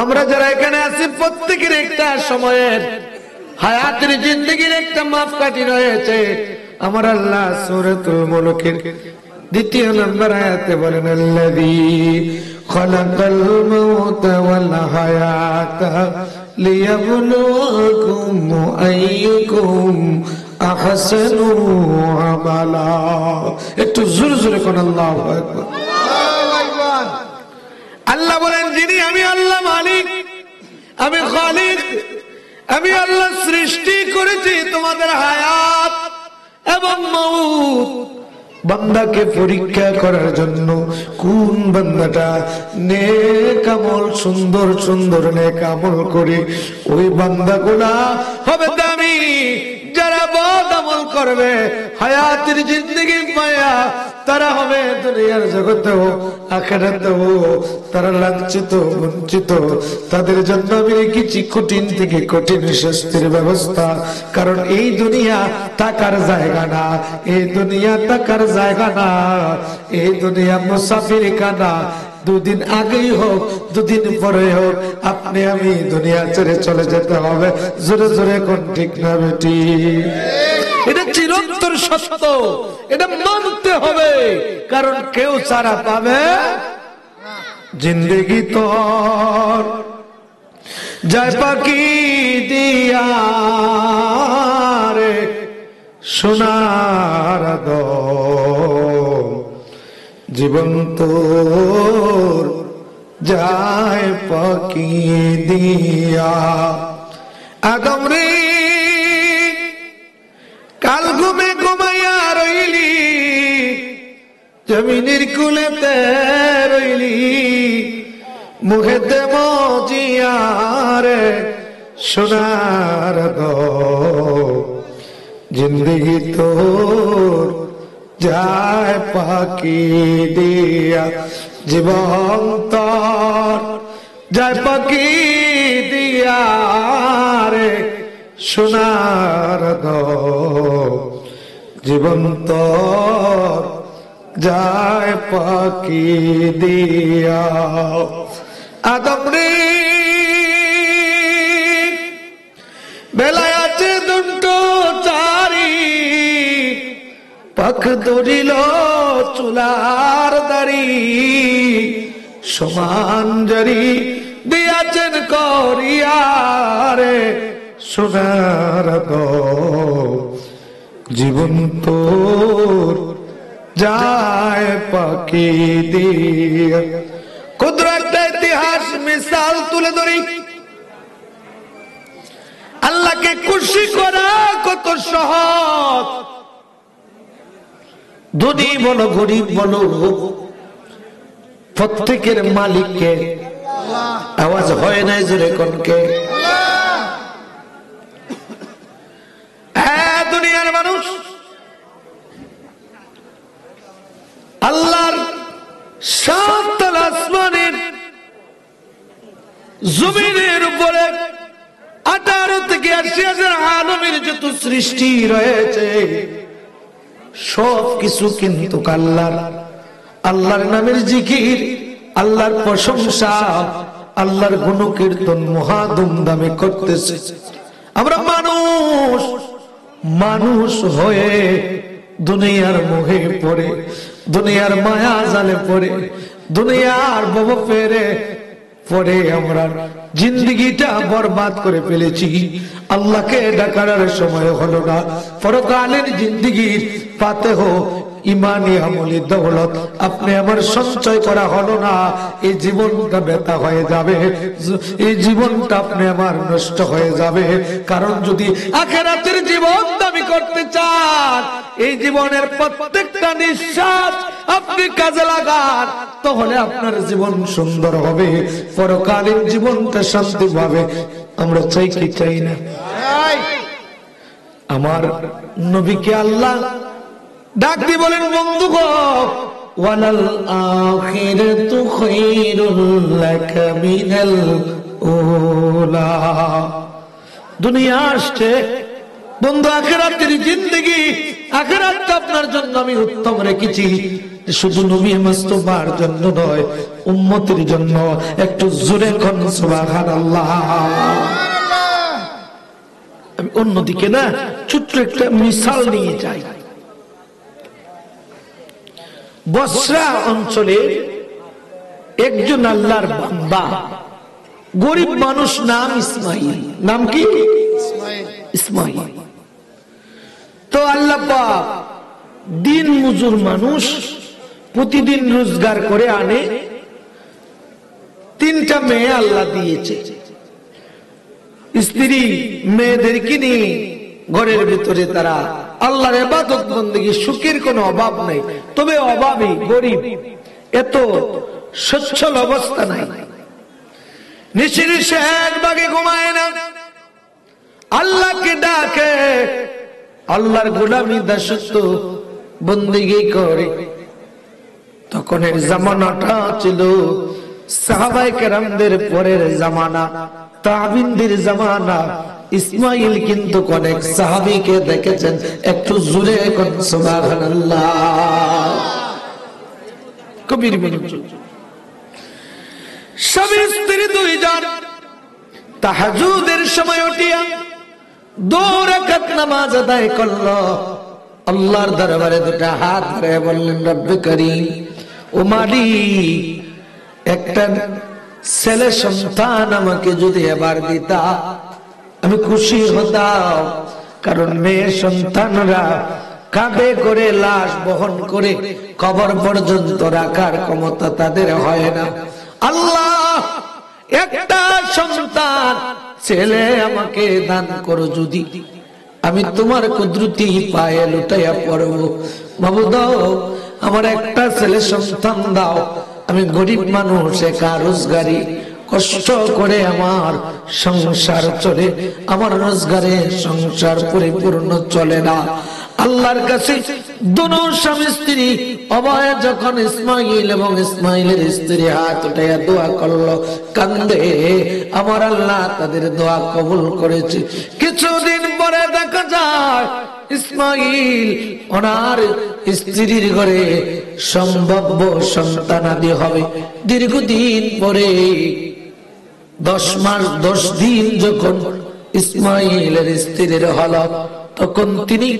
আমরা যারা এখানে আছি প্রত্যেকের একটা সময়ের হায়াতের জিন্দেগির একটা মাপকাঠি রয়েছে। আমার আল্লাহ সূরাতুল মুলকের 2 নম্বর আয়াতে বলেন, আল্লাযী খালাকাল মাউতা ওয়াল হায়াতা লিয়াবলুয়াকুম আইয়ুকুম আহসানু আমালা। একটু জোরে জোরে কোন আল্লাহু আকবার। আল্লাহ বলেন, যিনি আমি আল্লাহ মালিক, আমি খালিক, আমি আল্লাহ সৃষ্টি করেছি তোমাদের হায়াত এবং মউত, বান্দাকে পরীক্ষা করার জন্য। কোন বান্দাটা নেক আমল, সুন্দর সুন্দর নেক আমল করে, ওই বান্দাগুলা হবে দামি। যারা বদ আমল করবে, হায়াতের জিন্দেগি পায়া, তারা হবে দুনিয়ার জগতেও আখিরাতেও তারা লাঞ্ছিত বঞ্চিত। তাদের জন্য আমি রেখেছি কঠিন থেকে কঠিন শাস্তির ব্যবস্থা। কারণ এই দুনিয়া থাকার জায়গা না, এই দুনিয়া থাকার জায়গা না, এই দুনিয়া মুসাফির খানা। দুদিন আগেই হোক, দুদিন পরে হোক, আপনি আমি দুনিয়া ছেড়ে চলে যেতে হবে। জোরে জোরে কোন ঠিক না বেটি? এটা চিরন্তর সত্য, এটা মানতে হবে। কারণ কেউ ছাড়া পাবে জিন্দেগি তোর যায় পাখি দিয়া রে সোনার দল, জীবন তোর যায় পাখি দিয়া। আদম রে কাল ঘুমে ঘুমাইয়া রইলি, জমিনের কুলেতে রইলি, মুখেতে মজিয়া রে সোনার দল, জিন্দগি তোর যায় পাখি দিয়া। জীবন তোর যায় পাখি দিয়া রে সোনার দল, জীবন তোর যায় পাখি দিয়া। আদম রে বেলায় আছে দুটো চারি, পাখ ধরিল চুলার দাড়ি, সমান জারি দিয়াছেন করিয়া রে সোনার দল, জীবন তোর যায় পাখি দিয়া। ক্ষুদ্র একটা ইতিহাস মিসাল তুলে ধরি। আল্লাহকে খুশি করা কত সহজ। ধনী বলো গরিব বলো, প্রত্যেকের মালিককে। আওয়াজ হয় নাই জোরে কোনকে? হ্যাঁ, দুনিয়ার মানুষ আল্লাহর সাত আসমানের জমিনের উপরে 18 থেকে 80,000 আলমের যত সৃষ্টি রয়েছে, সব কিছু কিন্তু আল্লাহর। আল্লাহর নামের জিকির, আল্লাহর প্রশংসা, আল্লাহর গুণকীর্তন মহা ধুমধামে করতেছে। আমরা মানুষ, মানুষ হয়ে দুনিয়ার মোহে পড়ে, দুনিয়ার মায়া জালে পড়ে, দুনিয়ার ভব ফেরে পরে আমরা জিন্দগিটা বরবাদ করে ফেলেছি। আল্লাহকে ডাকার সময় হলো না। পরকালের জিন্দগির পাতে হো ইমানি আমলি দৌলত আপনি আমার সঞ্চয় করা হলো না। এই জীবনটা ব্যথা হয়ে যাবে, এই জীবনটা আপনি আমার নষ্ট হয়ে যাবে। কারণ যদি আখিরাতের জীবন দাবি করতে চান, এই জীবনের প্রত্যেকটা নিঃশ্বাস আপনি কাজে লাগান, তাহলে আপনার জীবন সুন্দর হবে, পরকালীন জীবনটা শান্তি পাবে। আমরা চাই কি চাই না? আমার নবীকে আল্লাহ ডাক দিয়ে বলেন, বন্ধু গো, ওয়ালাল আখিরাতু খায়রুল লাকা মিনাল উলা। দুনিয়া আসছে বন্ধু আখিরাতের জিন্দেগি, আখিরাতটা আপনার জন্য আমি উত্তম রেখেছি, শুধু নবী মুস্তাফার জন্য নয়, উম্মতের জন্য। একটু জোরে কোন সুবহানাল্লাহ। আমি অন্যদিকে না ছোট্ট একটা মিসাল নিয়ে যাই। বসরা অঞ্চলে একজন আল্লাহর বান্দা, গরিব মানুষ, নাম ইসমাইল। নাম কি? ইসমাইল। তো আল্লাহ পাক দিন মজুর মানুষ, প্রতিদিন রোজগার করে আনে। 3টা মেয়ে আল্লাহ দিয়েছে। স্ত্রী মেয়েদেরকে নিয়ে ঘরের ভিতরে তারা আল্লাহর ইবাদত বন্দেগী, সুখের কোনো অভাব নাই। তবে অভাবী, গরিব, এত সচ্ছল অবস্থা নাই। নিশির শেখ বাগে ঘুমায় না, আল্লাহকে ডাকে, আল্লাহর গোলামি দাসত্ব বন্দেগী করে। তখনের জামানাটা ছিল সাহাবায়ে কেরামদের পরের জামানা, তাবিনদের জামানা। ইসমাইল কিন্তু অনেক সাহাবীকে দেখেছেন। একটু জোরে কোন সুবহানাল্লাহ। কবির মনোযোগ। স্বামী স্ত্রী দুইজন তাহাজ্জুদের সময় উঠিয়া 2 রাকাত নামাজ আদায় করলো। আল্লাহর দরবারে 2টা হাত ধরে বললেন, রব্বে করিম, ও মালিক, একটা ছেলে সন্তান আমাকে যদি এবার দিতা আমি খুশি হতাম। কারণ মেয়ে সন্তানরা কাঁধে করে লাশ বহন করে কবর পর্যন্ত রাখার ক্ষমতা তাদের হয় না। আল্লাহ, একটা সন্তান ছেলে আমাকে দান করো, যদি আমি তোমার কুদরতি পায়ে লুটাইয়া পড়ব। বাবু দাও, আমার একটা ছেলে সন্তান দাও। আমি গরিব মানুষ, একা রোজগারি, কষ্ট করে আমার সংসার চলে, আমার রোজগারে সংসার পরিপূর্ণ চলে না। আল্লাহর কাছে দুনো স্বামী স্ত্রী অভয় যখন ইসমাইল এবং ইসমাইলের স্ত্রী হাত উঠাইয়া দোয়া করলো, কান্দে, আমার আল্লাহ তাদের দোয়া কবুল করেছে। কিছুদিন পরে দেখা যায় ইসমাইল ওনার স্ত্রীর ঘরে সম্ভাব্য সন্তানাদি হবে। দীর্ঘদিন পরে 10 মাস 10 দিন যখন ইসমাইলের স্ত্রীর হলো, তখন তিনি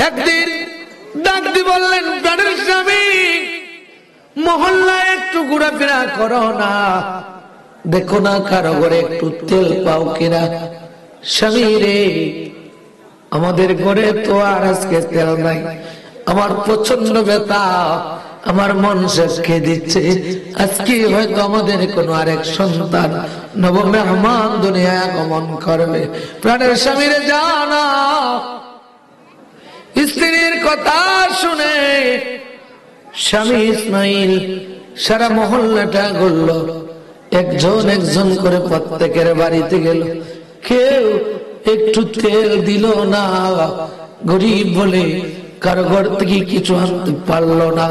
একদিন ডাক দিয়ে বললেন, প্রাণের স্বামী, মহল্লায় একটু ঘোরাফেরা করো না, দেখো না কারো ঘরে একটু তেল পাও কিনা। স্বামী রে, আমাদের ঘরে তো আর আজকে তেল নাই, আমার প্রচন্ড ব্যথা, আমার মন শেষ খেয়ে দিচ্ছে। আজকে হয়তো আমাদের কোনো আরেক সন্তান নব মেহমান দুনিয়ায় আগমন করবে। প্রাণের স্বামীরে জানা। স্ত্রীর কথা শুনে স্বামী ইসমাইল সারা মহল্লাটা ঘুরলো, একজন একজন করে প্রত্যেকের বাড়িতে গেল। কেউ একটু তেল দিল না, গরিব বলে কারো ঘর থেকে কিছু আনতে পারলো না।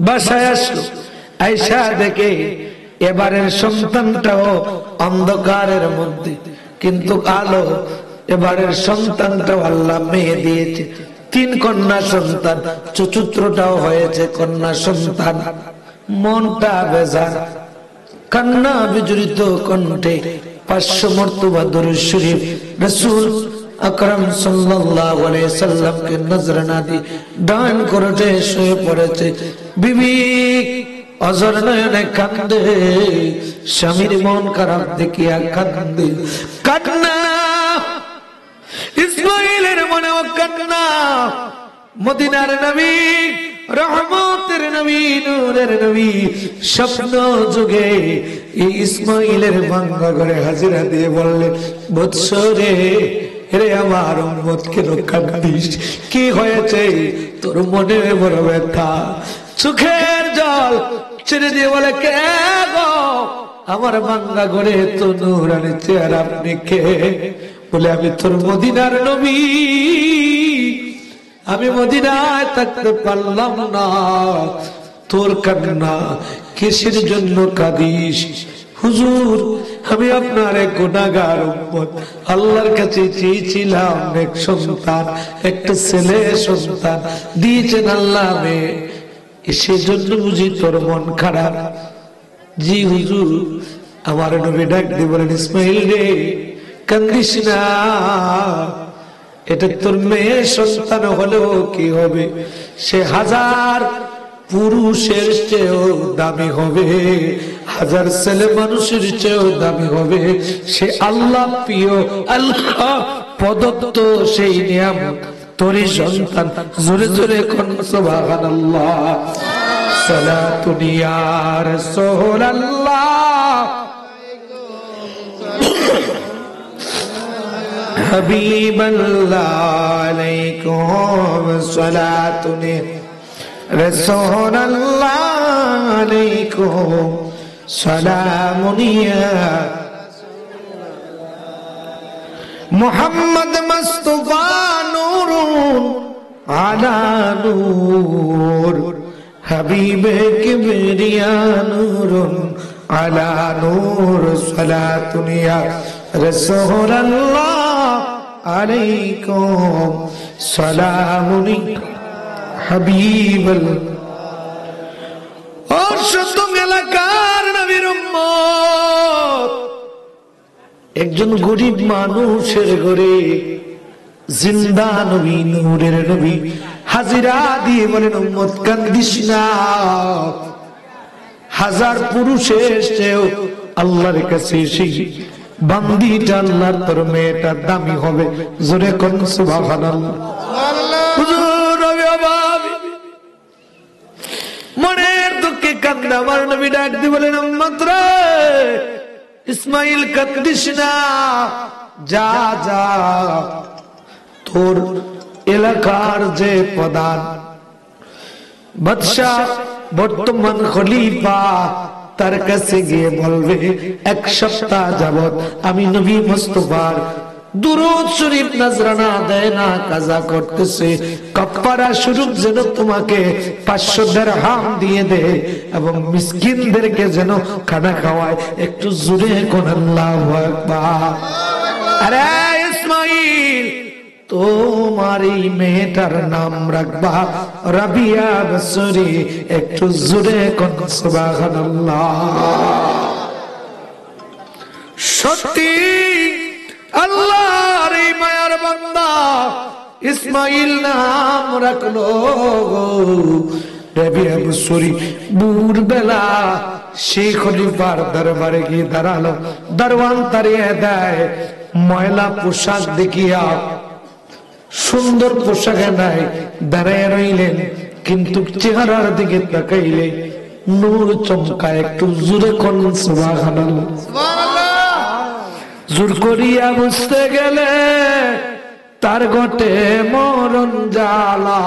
বাসায় আসলো, আয়সা দেখে এবারের সন্তানটাও অন্ধকারের মধ্যে, কিন্তু আলো। এবারের সন্তানটাও আল্লাহ মেয়ে দিয়েছে, 3 কন্যা সন্তান, চতুর্থটাও হয়েছে কন্যা সন্তান। মনটা বেজার, কান্না বিজড়িত কণ্ঠে 500 মর্তবা দরুদ শরীফ রাসূল আকরাম সাল্লাল্লাহু আলাইহি সাল্লামকে নজরানা দিয়ে ডান করতে শুয়ে পড়েছে। বিবি অজর নয়নে কান্দে, স্বামীর মন খারাপ দেখিয়া কান্দে। কান্না ইসমাইলের মনেও কান্না। মদিনার নবী, রহমতের নবী, নূরের নবী স্বপ্ন যুগে এই ইসমাইলের ভাঙ্গা ঘরে হাজিরা দিয়ে বললেন, বৎস রে, রে আমার উম্মত কেন কাঁদিস? কি হয়েছে তোর মনে বড় ব্যথা? চোখের জল ছেড়ে দিয়ে বলে, কে গো? আমার ভাঙ্গা ঘরে তো নূরানি চেহারা, আপনি কে? বলে, আমি তোর মদিনার নবী, আমি মদিনায় থাকতে পারলাম না। তোর কান্না কিসের জন্য কাঁদিস? হুজুর, আমি আপনার এক গুনাহগার উম্মত, আল্লাহর কাছে চেয়েছিলাম এক সন্তান, একটা ছেলে সন্তান দিয়েছেন আল্লাহ, মেয়ে, সেজন্য বুঝি তোর মন খারাপ? জি হুজুর। আমার নবী ডাক দিয়ে বলেন, ইসমাইল রে, কান্দিস না, এটা তোর মেয়ে সন্তান হলেও কি হবে, সে হাজার পুরুষের চেয়েও দামি হবে, হাজার ছেলে মানুষের চেয়েও দামি হবে, সে আল্লাহ প্রিয়, আল্লাহ প্রদত্ত সেই নিয়ামত তোরই সন্তান। জোরে জোরে কোন সুবহানাল্লাহ। সালাতুন ইয়া রাসূলুল্লাহ হাবিবাল্লাহ আলাইকুম সালাতুন রাসূলুল্লাহ আলাইকুম সালামুন ইয়া মুহাম্মদ মুস্তাফা নূরুন আলা নূর হাবিবে কিবরিয়া নূরুন আলা নূর সালাতুন ইয়া রাসূলুল্লাহ আলাইকুম সালামুন হাবিবাল্লাহ। ও শতম এলাকার নবীর উম্মত, একজন গরিব মানুষের ঘরে জিন্দা নবী, নূরের নবী হাজিরা দিয়ে বলেন, উম্মত কান্দিস না, হাজার পুরুষের চেয়েও আল্লাহর কাছে সেই বান্দিটা, আল্লাহর তোর মেয়েটা দামি হবে। জোরে কোন সুবহানাল্লাহ। হুজুর নবী বাবা মনের দুঃখে কান্দা আমার নবী ডাক দিয়ে বলেন, উম্মত রে, ইসমাইল কান্দিস না, যা যা, তোর এলাকার যে প্রধান বাদশা, বর্তমান খলিফা, তার কাছে গিয়ে বলবে, এক সপ্তাহ যাবত আমি নবী মুস্তাফার দুরূদ শরীফ নজরানা দেয় না, কাজা করতেছে, কাফারা স্বরূপ যেন তোমাকে 500 দিরহাম দিয়ে দে এবং মিসকিনদেরকে যেন খানা খাওয়ায়। একটু জোরে কোন আল্লাহু আকবার। আরে ইসমাইল, তোমার এই মেয়েটার নাম রাখবা রাবিয়া বসরি। একটু জোরে কোন সুবহানাল্লাহ। সত্যি আল্লাহর এই মায়ার বান্দা ইসমাইল নাম রাখলো রাবিয়া বসরি। ভোর বেলা সেই খলিফার দরবারে গিয়ে দাঁড়ালো, দরওয়ান তাড়িয়ে দেয়, ময়লা পোশাক দেখিয়া, সুন্দর পোশাকে নাই, দাঁড়ায় রইলেন, কিন্তু চেহারার দিকে তাকাইলে নূর চমকায়। একটু জোরে কোন সুবহানাল্লাহ। জোর করিয়া বুঝতে গেলে তার ঘটে মরণ জ্বালা,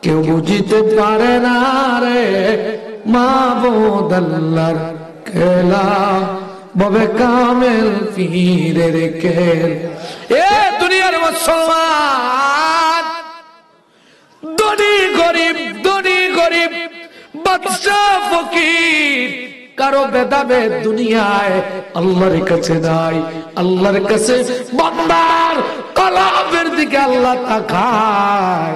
কেউ বুঝিতে পারে না রে মাবুদ আল্লাহর খেলা, ববে কামেল পীরের খেল। এ দুনিয়ার মুসলমান, ধনী গরিব, বাদশা ফকির, কারো ভেদাভেদ দুনিয়ায় আল্লাহর কাছে নাই। আল্লাহর কাছে বান্দার কলবের দিকে আল্লাহ তাকায়।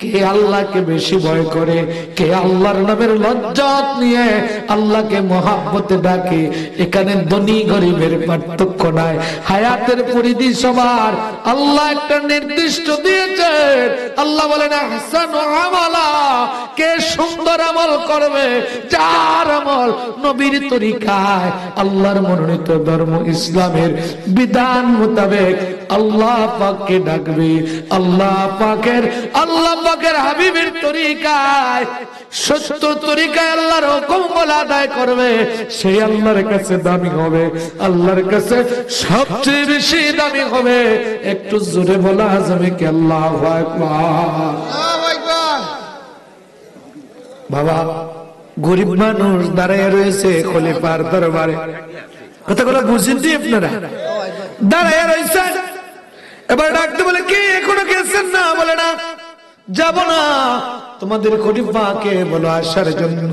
কে আল্লাহকে বেশি ভয় করে, কে আল্লাহর নামের লজ্জত নিয়ে আল্লাহকে মহাব্বতে ডাকে। এখানে ধনী গরিবের পার্থক্য নাই, হায়াতের পরিধি সবার আল্লাহ একটা নির্দিষ্ট দিয়েছেন। আল্লাহ বলেন, আহসানু আমালা, কে সুন্দর আমল করবে, যার আমল নবীর তরিকায়, আল্লাহর মনোনীত ধর্ম ইসলামের বিধান মোতাবেক আল্লাহ পাককে ডাকবে, আল্লাহ পাকের হাবিবের তরিকায়, সত্য তরিকায় আল্লাহর হুকুম আদায় করবে, সেই আল্লাহর কাছে দামি হবে, আল্লাহর কাছে সবচেয়ে বেশি দামি হবে। একটু জোরে বলা যাবে কি আল্লাহু আকবার। বাবা, গরিব মানুষ দাঁড়ায় রয়েছে খলিফার দরবারে, কথাগুলো বুঝেন তো আপনারা? দাঁড়ায় রয়েছে, এবার ডাকতে বলে, কি এখনো গেছেন না? বলে না, যাব না, তোমাদের খলিফাকে বলো আসার জন্য।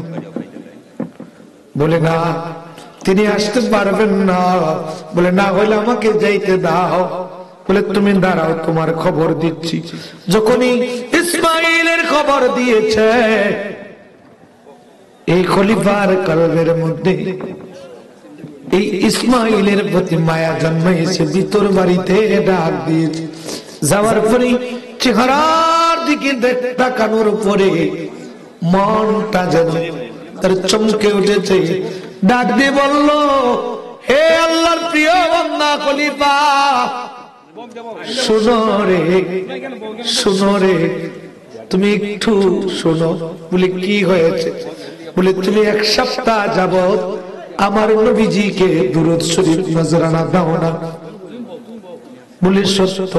বলে না, তিনি আসতে পারবেন না। বলে না হলে আমাকে যাইতে দাও। বলে তুমি দাঁড়াও, তোমার খবর দিচ্ছি। যখনই ইসমাইলের খবর দিয়েছে, এই খলিফার কলবের মধ্যে এই ইসমাইলের প্রতি মায়া জন্মাইছে। ভিতর বাড়িতে ডাক দিয়েছে। যাওয়ার পরে চেহারার দিকে তাকানোর পরে মনটা যেন তার চমকে উঠেছে। ডাক দিয়ে বলল, হে আল্লাহর প্রিয় বান্দা খলিফা, শোনো রে, শোনো রে, তুমি একটু শোনো। বলে কি হয়েছে? বলে তুমি এক সপ্তাহ যাবত আমার নবীজিকে দুরূদ শরীফ নজরানা দাও না। বলে সত্য,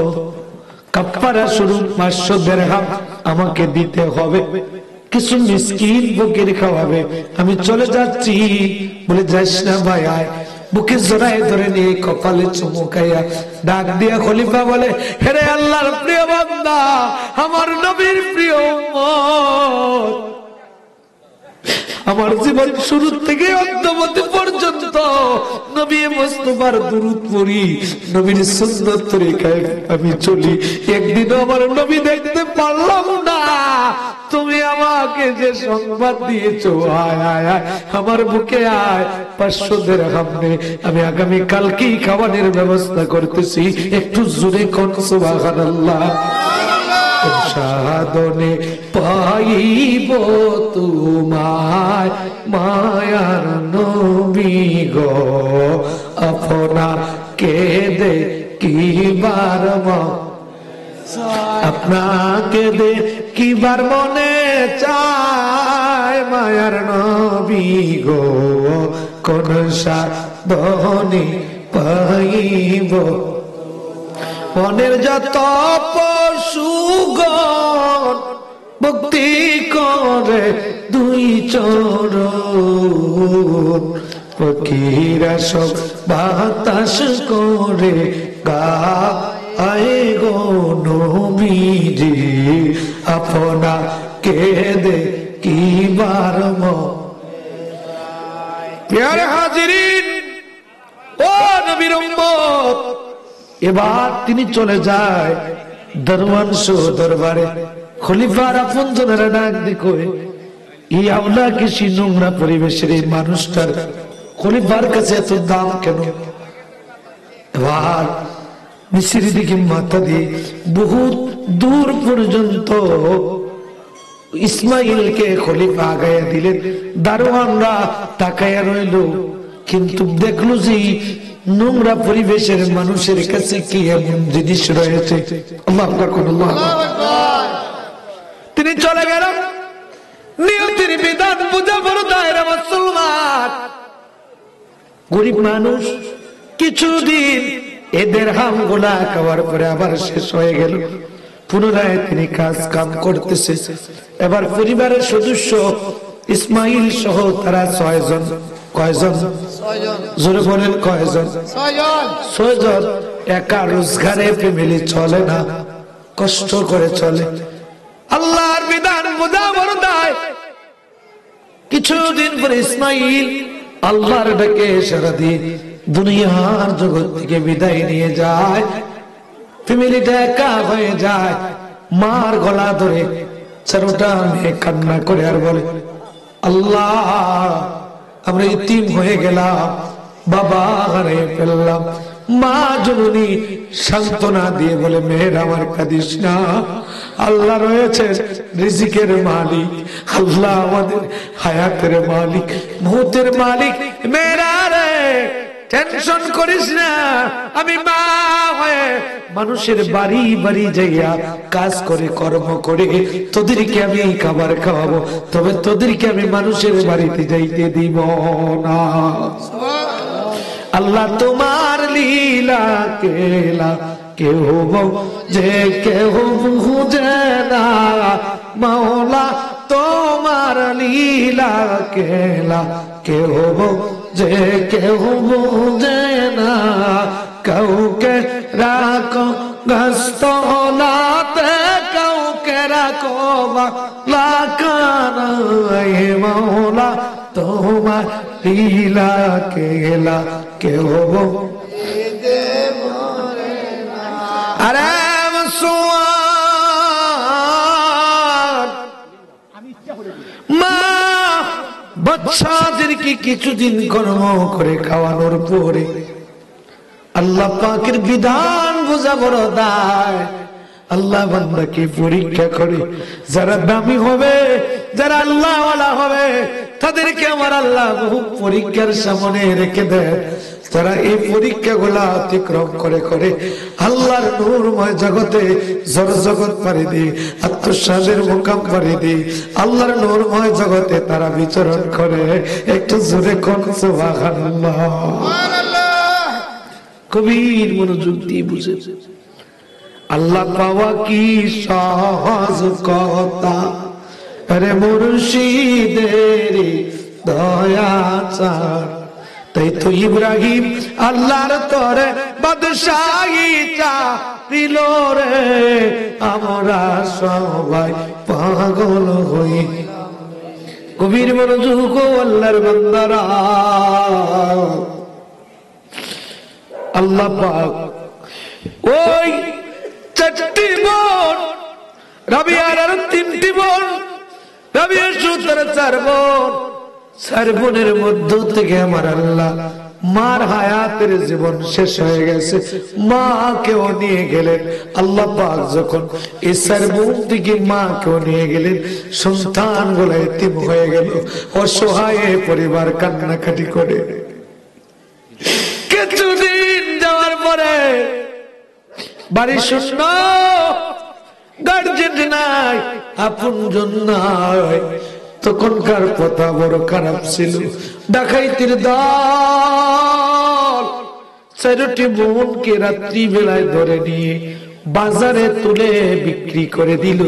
কাফারা স্বরূপ 500 দিরহাম আমাকে দিতে হবে, কিছু মিসকিন ফকির খাওয়াবে। আমি চলে যাচ্ছি। বলে যাস না ভাই, আয়। বুকে জড়ায় ধরে নিয়ে কপালে চুমু খাইয়া ডাক দিয়া খলিফা বলে, হে আল্লাহর প্রিয় বান্দা, আমার নবীর প্রিয় উম্মত, আমার জীবন শুরু থেকে অন্তবর্তী পর্যন্ত নবী মুস্তাফার দুরূদ পড়ি, নবীর সুন্নাত তরিকায় আমি চলি। একদিনও আমার নবী দেখতে পারলাম না। তুমি আমাকে যে সংবাদ দিয়েছো, আয় আয় আয়, আমার বুকে আয়, 500 দিরহাম নে, আমি আগামী কালকেই খাওয়ানোর ব্যবস্থা করতেছি। একটু জোরে কোন সুবহানাল্লাহ। সাধনে পাইব তোমায় মায়ার নবী গো, আপনাকে দেখিবার আপনাকে দেখিবার মনে চায় মায়ার নবী গো, কোন সাধনে পাইব মনের যত পশুগণ ভক্তি করে দুই চরণ, ফকিরা সব বাতাস করে গায়ে গো নবীজি, আপনাকে দেখিবার প্যারে হাজিরিন, ও নবীর উম্মত। এবার তিনি চলে যায় দরওয়ান শাহ দরবারে। খলিফার আপনজনেরা ডাক দেখো, এই আওলা কৃষি নোংরা পরিবেশের এই মানুষটার খলিফার কাছে এত দাম কেন? এবার মিশরি দিকে মাথা দিয়ে বহুত দূর পর্যন্ত ইসমাইলকে খলিফা আগাইয়া দিলেন। দারোয়ানরা তাকাইয়া রইল, কিন্তু দেখলো যে নোংরা পরিবেশের মানুষের কাছে কি এমন জিনিস রয়েছে। আল্লাহু আকবার। তিনি চলে গেল। নিয়তির বিধান বুঝা বড় দায়রা মুসলমান। গরিব মানুষ কিছুদিন এদের হাম গোলা খাওয়ার পরে আবার শেষ হয়ে গেল। পুনরায় তিনি কাজ কাম করতেছে। এবার পরিবারের সদস্য ইসমাইল সহ তারা 6 জন। কয়জন? 6 জন। জোরে বলেন কয়জন? 6 জন। 6 জন। একা রোজগারে ফ্যামিলি চলে না, কষ্ট করে চলে। আল্লাহর বিধান বোঝা বড় দায়। কিছুদিন পরে ইসমাইল আল্লাহর ডাকে সাড়া দিয়ে দুনিয়ার জগৎ থেকে বিদায় নিয়ে যায়। ফ্যামিলিটা একা হয়ে যায়। মার গলা ধরে 4টা মেয়ে কান্না করে আর বলে, আল্লাহ, আমরা ইতিম হয়ে গেলাম, বাবা হারিয়ে ফেললাম। মা জননী সান্ত্বনা দিয়ে বলে, মেয়ের আমার কাঁদিস না, আল্লাহ রয়েছে রিজিকের মালিক, আল্লাহ আমাদের হায়াতের মালিক, মৌতের মালিক। মেয়েরা রে, টেনশন করিস না, আমি মা হয়ে মানুষের বাড়ি বাড়ি যাইয়া কাজ করে কর্ম করে তোদেরকে আমি খাবার খাওয়াবো, তবে তোদেরকে আমি মানুষের বাড়িতে যাইতে দিব না। আল্লাহ তোমার লীলা কেলা কেউ যে কেউ বুঝে না, মাওলা তোমার লীলা কেলা কেউ যে কেউ বুঝে না। কাউকে রাখো গস্তনাতে, কাউকে রাখো লাকানায়, মাওলা তোমার হিলা কেলা কে হব আরে মা বাচ্চাদেরকে কিছুদিন কর্ম করে খাওয়ানোর পরে আল্লাহ পাকের বিধান বোঝা বড় দায়। আল্লাহ বান্দাকে পরীক্ষা করে, যারা দামি হবে, যারা আল্লাহ ওয়ালা হবে, তাদেরকে আমার আল্লাহ বহু পরীক্ষার সামনে রেখে দেয়। তারা এই পরীক্ষাগুলা অতিক্রম করে করে আল্লাহর নূরময় জগতে জগৎ পাড়ি দিয়ে, আত্মসাদের মুকাম পাড়ি দিয়ে আল্লাহর নূরময় জগতে তারা বিচরণ করে। একটু জোরে কোন সুবহানাল্লাহ। কবির মনোযোগ দিয়ে বুঝে, আল্লাহ পাওয়া কি সহজ কথা, আরে মুর্শিদের দয়া চার। তাই তো ইব্রাহিম আল্লাহর তরে বাদশাহী চাইল রে, আমরা সবাই পাগল হই। কবির মনোযোগ আল্লাহর বান্দারা, আল্লাহ পাক ওই চারটি বোন, রাবিয়ার আর তিনটি বোন, রাবিয়ার সুতার চার বোন, চার বোনের মধ্য থেকে আমার আল্লাহ মার হায়াতের জীবন শেষ হয়ে গেছে, মা কেও নিয়ে গেলেন। আল্লাহ পাক যখন এই চার বোন থেকে মা কেও নিয়ে গেলেন, সন্তান গুলো এতিম হয়ে গেল, অসহায় পরিবার কান্নাকাটি করে। কিছুদিন যাওয়ার পরে বাড়ি শূন্য, গার্জেন নাই, আপনজন নাই। তখনকার কথা বড় খারাপ ছিল। ডাকাইতের দল চারটি বোনকে রাত্রি বেলায় ধরে নিয়ে বাজারে তুলে বিক্রি করে দিল।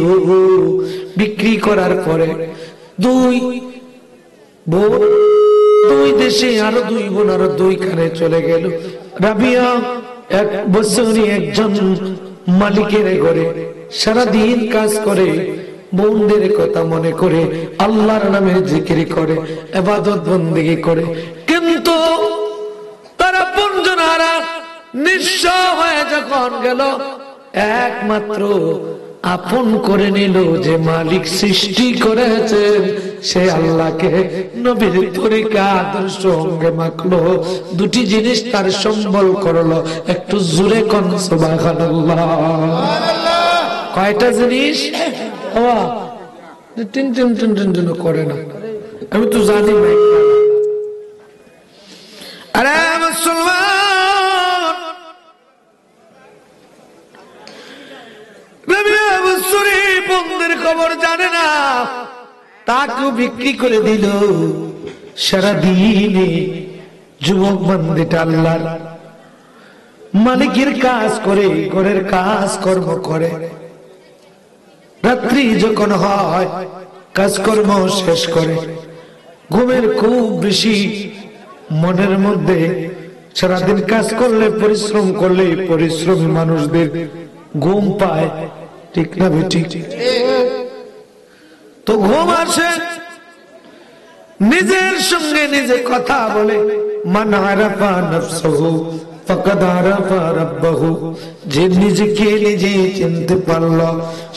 বিক্রি করার পরে দুই বোন দুই দেশে, আরো দুই বোন আরো দুইখানে চলে গেল। রাবিয়া এক বছরই একজন মালিকের ঘরে সারাদিন কাজ করে, বোনদের কথা মনে করে আল্লাহর নামে জিকির করে, ইবাদত বন্দেগী করে। কিন্তু তারা পঞ্জনারা নিঃস্ব হয়ে যখন গেল, একমাত্র আপন করে নিল যে মালিক সৃষ্টি করেছেন সে আল্লাহকে নবীর তরিকা আদর্শ অঙ্গে মাখলো। দুটি জিনিস তার সম্বল করলো। একটু জোরে কোন সুবহানাল্লাহ। কয়টা জিনিস? Tin tin tin tin tin করে না, আমি তো জানি ভাই। আরে মুসলমান, বন্ধুর খবর জানে না, তাকেও বিক্রি করে দিল। সারাদিনে যুবক বান্দিটা আল্লাহর মালিকের কাজ করে, ঘরের কাজ কর্ম করে। রাত্রি যখন হয় কাজকর্ম শেষ করে, ঘুমের খুব বেশি মনের মধ্যে। সারাদিন কাজ করলে, পরিশ্রম করলে পরিশ্রমী মানুষদের ঘুম পায়, ঠিক না বেঠিক? তো ঘুম আসে, নিজের সঙ্গে নিজে কথা বলে। মান আরাফা নাফসাহু ফাকাদ আরাফা রাব্বাহু। যে নিজেকে নিজে চিনতে পারলো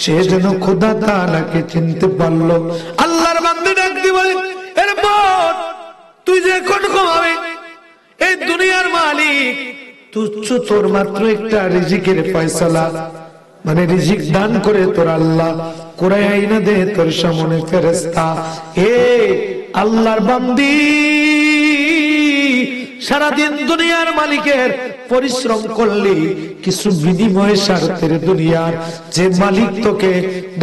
সে যেন খোদা তাআলাকে চিনতে পারলো। আল্লাহর বান্দা ডাক দিয়ে বলে, এর বোন, তুই যে কোন ঘুমাবে, এই দুনিয়ার মালিক তুচ্ছ, তোর মাত্র একটা রিজিকের ফয়সালা, মানে রিজিক দান করে তোর আল্লাহ, কুরায় আইনা দে তোর সামনে ফেরেশতা। এ আল্লাহর বান্দি, সারাদিন দুনিয়ার মালিকের পরিশ্রম করলি, কিছু বিনিময় স্বার্থের দুনিয়ার যে মালিক তোকে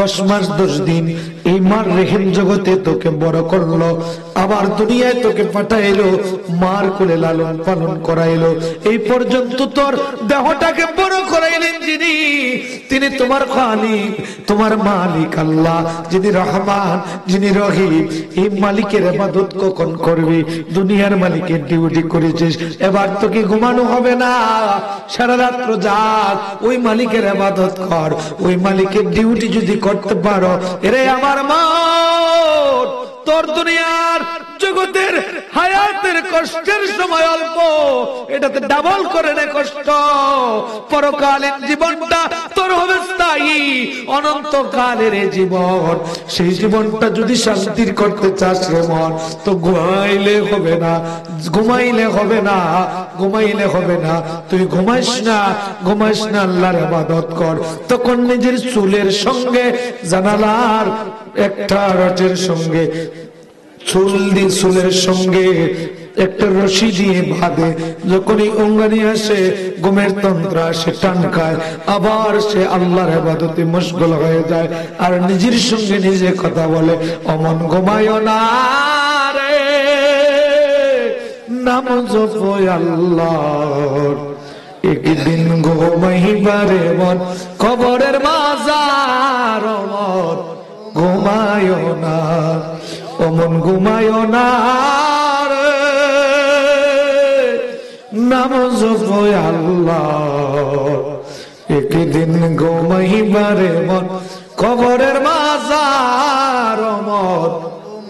10 মাস 10 দিন এই মার রেহেম জগতে তোকে বড় করলো, আবার দুনিয়ায় তোকে পাঠাইলো, মার কোলে লালন পালন করাইলো, এই পর্যন্ত তোর দেহটাকে বড় করাইলেন যিনি, তিনি তোমার খালিক, তোমার মালিক আল্লাহ, যিনি রহমান, যিনি রহিম। এই মালিকের ইবাদত কখন করবি? দুনিয়ার মালিকের ডিউটি করেছিস, এবার তোকে ঘুমানো হবে না, সারা রাত্র জাগ, ওই মালিকের ইবাদত কর। ওই মালিকের ডিউটি যদি করতে পারো, এরে আমার মা, তোর দুনিয়ার জগতের হায়াতের কষ্টের সময় অল্প, এটাতে ডাবল করে নে কষ্ট। পরকালীন জীবনটা তোর হবে স্থায়ী, অনন্তকালের জীবন। সেই জীবনটা যদি শান্তির করতে চাস রে মন, তো ঘুমাইলে হবে না, ঘুমাইলে হবে না, ঘুমাইলে হবে না। তুই ঘুমাইস না, ঘুমাইস না, আল্লাহর ইবাদত কর। তখন নিজের চুলের সঙ্গে জানালার একটা রটের সঙ্গে চুলের সঙ্গে একটা রশি দিয়ে বাঁধে, যখনই অঙ্গানি আসে, ঘুমের তন্ত্র আসে, টান খায়, আবার সে আল্লাহর ইবাদতে মশগুল হয়ে যায় আর নিজের সঙ্গে নিজে কথা বলে, অমন ঘুমায় না রে, নাম জপো আল্লাহর, একদিন ঘুমাইবারে মন, কবরের মাজার মন, ঘুমায় না, অমন ঘুমায় না রে, নাম জপো আল্লাহর, একদিন ঘুমাইবারে মন, কবরের মাজার মন,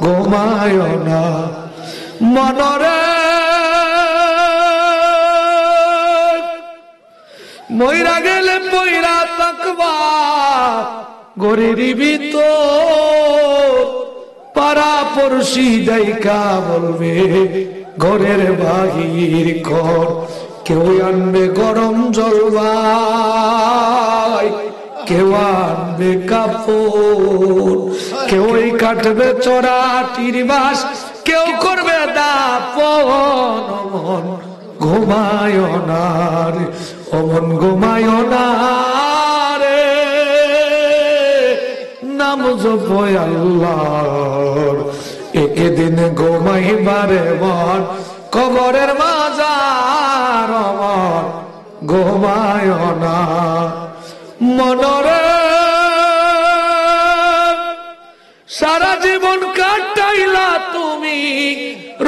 ঘুমায় না মনরে। মইরা গেলে মইরা তাকবা গরির ভিতর, পাড়া পড়শি ডাইকা বলবে ঘরের বাহির ঘর, কেউ আনবে গরম জল ভাই, কেউ আনবে কাপড়, কেউ কাটবে চড়াটির বাস, কেউ করবে দাপন, অমন ঘুমায় না রে, অমন ঘুমায় না রে, নাম জপো আল্লাহর, একদিন ঘুমাইবারে মন, কবরের মাজার মন, ঘুমায় না মনরে। সারা জীবন কাটাইলা তুমি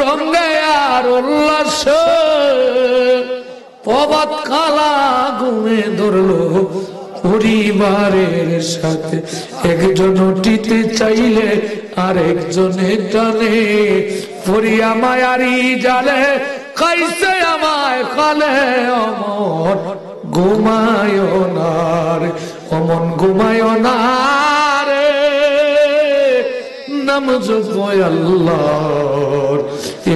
রঙে আর উল্লাসে, প্রভাত খালা ঘুমে ধরলো পরিবারের সাথে, একজন উঠিতে চাইলে আর একজনে টানে, পরিয়া মায়ারি জালে খাইছে আমায় খালে, অমন ঘুমায় না রে, অমন ঘুমায় না রে, নাম জপো আল্লাহর,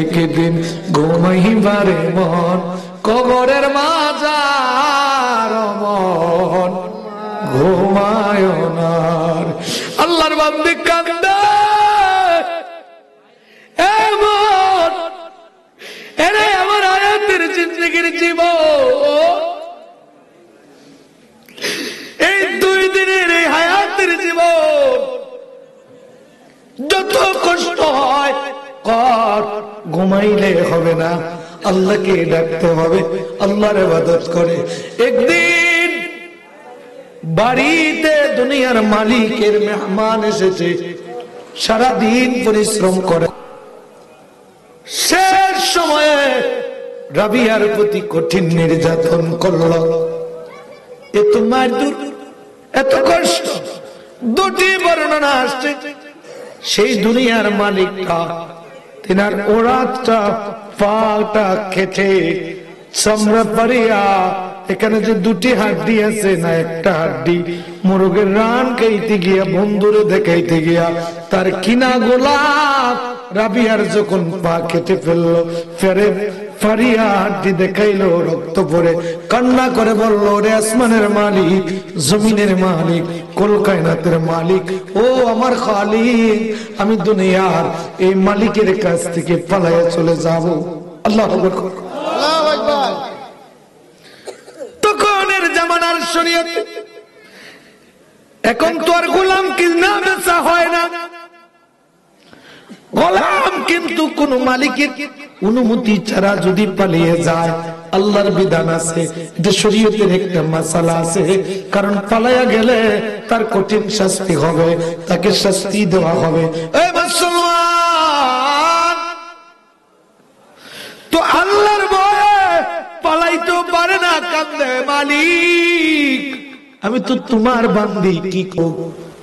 একদিন ঘুমাইবারে মন, কবরের মাজার মন, ঘুমায় না রে। আল্লাহর বান্দা কান্দে, এমন এরে আমার আয়াতের জিন্দেগির জীবন, এই 2 দিনের এই হায়াতের জীবন, যত কষ্ট হয় কর, ঘুমাইলে হবে না, আল্লাহকে ডাকতে হবে, আল্লাহর ইবাদত করে। একদিন বাড়িতে দুনিয়ার মালিকের মেহমান এসেছে, সারা দিন পরিশ্রম করে, শেষ সময়ে রাবিয়ার প্রতি কঠিন নির্যাতন করল, এত মারধর, এত কষ্ট। 2টি বর্ণনা আসছে, সেই দুনিয়ার মালিকটা তিনার ওরাতটা পাটা কেটে চামড়া পারিয়া, এখানে যে 2টি হাড্ডি আছে না, একটা হাড্ডি মোরগের রান খাইতে গিয়া, বন্ধুরে দেখাইতে গিয়া তার কিনা গোলাপ রাবিয়ার যখন পা কেটে ফেললো, ফেরে ফারিয়া হাড্ডি দেখাইলো, রক্ত পড়ে কান্না করে বলল, রে আসমানের মালিক, জমিনের মালিক, কুল কায়নাতের মালিক, ও আমার খালিক, আমি দুনিয়ার এই মালিকের কাছ থেকে পালায়া চলে যাব। আল্লাহু আকবার, আল্লাহু আকবার। তখনের জামানার শরীয়ত, এখন তো আর গোলাম কিনা বেচা হয় না, গোলাম কিন্তু কোন মালিকের অনুমতি ছাড়া যদি পালিয়ে যায়, আল্লাহর বিধান আছে, এটা শরীয়তের একটা মাসালা আছে, কারণ পালায়া গেলে তার কঠিন শাস্তি হবে, তাকে শাস্তি দেওয়া হবে। এই মুসলমান তো আল্লাহর ভয়ে পালাইতেও পারে না, কান্দে, মালিক আমি তো তোমার বান্দি, কি করব?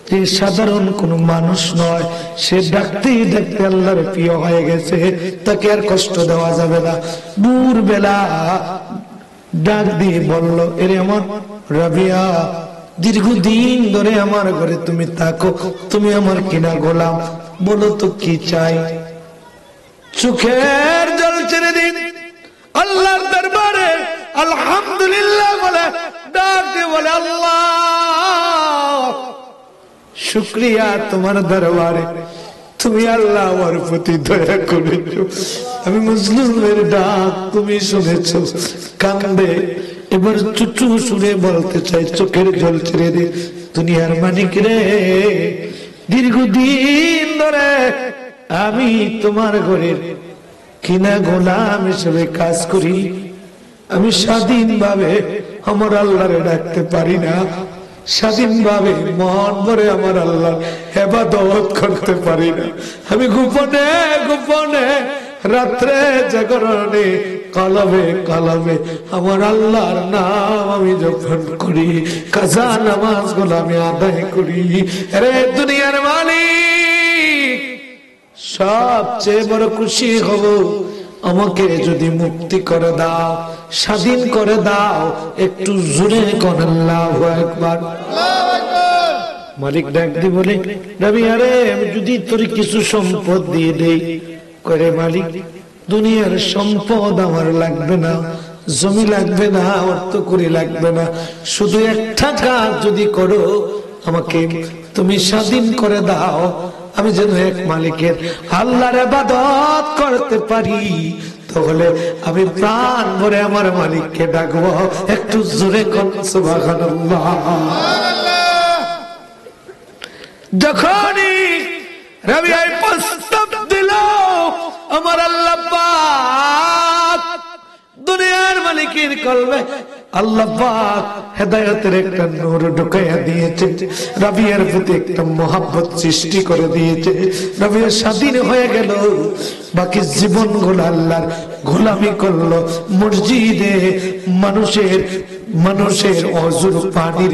যে সাধারণ কোন মানুষ নয়, সে ডাকতে ডাকতে আল্লাহর প্রিয় হয়ে গেছে, তাকে আর কষ্ট দেওয়া যাবে না। ভোরবেলা ডাক দিয়ে বলল, এরে আমার রাবিয়া, দীর্ঘদিন ধরে আমার ঘরে তুমি থাকো, তুমি আমার কিনা গোলাম, বলো তো কি চাই? চোখের জল ছেড়ে দিন আল্লাহর দরবারে আলহামদুলিল্লাহ বলে ডাক দিয়ে বলে, আল্লাহ শুকরিয়া তোমার দরবারে, তুমি আল্লাহ আমার প্রতি দয়া করেছো, আমি মুসলিমের ডাক তুমি শুনেছো। কান্দে এবার চুচু শুনে বলতে চাই, চোখের জল ছেড়ে দে, দুনিয়ার মালিক রে, দীর্ঘদিন ধরে আমি তোমার ঘরের কিনা গোলাম হিসেবে কাজ করি, আমি স্বাধীনভাবে আমার আল্লাহরে ডাকতে পারি না, স্বাধীনভাবে মন ভরে আমার আল্লাহ ইবাদত করতে পারি না। আমি গোপনে গোপনে রাত্রে জাগরণে কলবে কলবে আমার আল্লাহর নাম আমি যখন করি, কাজা নামাজ গুলো আমি আদায় করি। আরে দুনিয়ার মালিক, সবচেয়ে বড় খুশি হব আমাকে যদি মুক্তি করে দাও, স্বাধীন করে দাও। একটু জোরে কোন আল্লাহু আকবার। মালিক ডাক দি বলে, নবী আরে আমি যদি তোর কিছু সম্পদ দিয়ে দেই, করে মালিক দুনিয়ার সম্পদ আমার লাগবে না, জমি লাগবে না, অর্থ করি লাগবে না, শুধু একটা কাজ যদি করো, আমাকে তুমি স্বাধীন করে দাও, আমি যেন এক মালিকের আল্লাহর ইবাদত করতে পারি, তাহলে আমি প্রাণ ভরে আমার মালিককে ডাকবো। একটু জোরে কোন সুবহানাল্লাহ। যখনই রাবিয়ায় প্রস্তাব দিল, আমার আল্লাহ পাক দুনিয়ার মালিকের কলবে আল্লাহ পাক হেদায়েতের একটা নূর ঢুকাইয়া দিয়েছে, রাবিয়ার প্রতি একটা মহব্বত সৃষ্টি করে দিয়েছে। রাবিয়া স্বাধীন হয়ে গেল, বাকি জীবন গুলো আল্লাহর গোলামি করলো। মসজিদে মানুষের অজুর পানির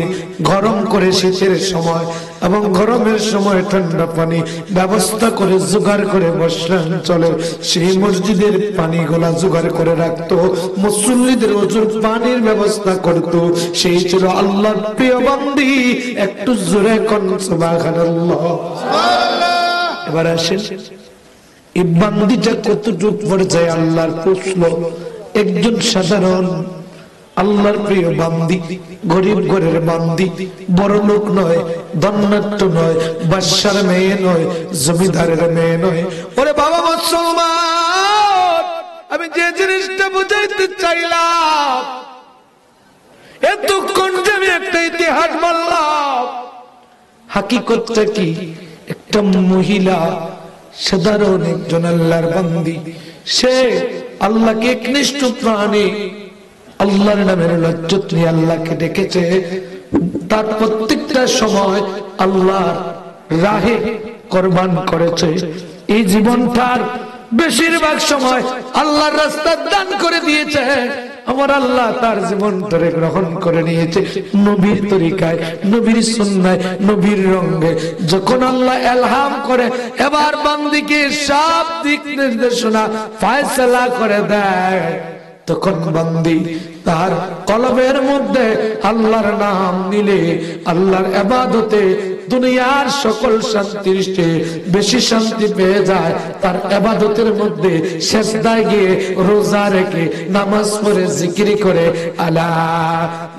গরম করে শীতের সময় এবং গরমের সময় ঠান্ডা পানি ব্যবস্থা করে জোগাড় করে বর্ষাঞ্চলের সেই মসজিদের পানিগুলা জোগাড় করে রাখতো, মুসল্লিদের অজুর পানির ব্যবস্থা করতো। সেই ছিল আল্লাহর প্রিয় বান্দি। একটু জোরে কোন সুবহানাল্লাহ। এবার আসেন, এই বান্দিটা কতটুক পর্যায়ে আল্লাহর প্রশ্ন। একজন সাধারণ আল্লাহর প্রিয় বান্দি, গরিব ঘরের বান্দি, বড় লোক নয়, ধন্যাঢ্য নয়, বাদশার মেয়ে নয়, জমিদারের মেয়ে নয়। ওরে বাবা মুসলমান, আমি যে জিনিসটা বুঝাইতে চাইলাম, এতক্ষণ যে আমি একটা ইতিহাস বললাম, হাকিকতটা কি? একটা মহিলা, সাধারণ একজন আল্লাহর বান্দি, সে আল্লাহকে একনিষ্ঠ প্রাণে আল্লাহর নামের লজ্জত নিয়ে আল্লাহকে ডেকেছে। তার প্রত্যেকটা সময় আল্লাহর রাহে কোরবান করেছে। এই জীবনটার বেশিরভাগ সময় আল্লাহর রাস্তা দান করে দিয়েছে। আমার আল্লাহ তার জীবনটারে গ্রহণ করে নিয়েছে নবীর তরিকায়, নবীর সুন্নায়, নবীর রঙে। যখন আল্লাহ ইলহাম করে এবার বান্দিকে সব দিক নির্দেশনা ফয়সালা করে দেয়, তখন বান্দি তার কলবের মধ্যে আল্লাহর নাম নিলে, আল্লাহর ইবাদতে দুনিয়ার সকল শান্তির চেয়ে বেশি শান্তি পেয়ে যায়। তার ইবাদতের মধ্যে সিজদায় গিয়ে, রোজা রেখে, নামাজ পড়ে, জিকির করে, আলা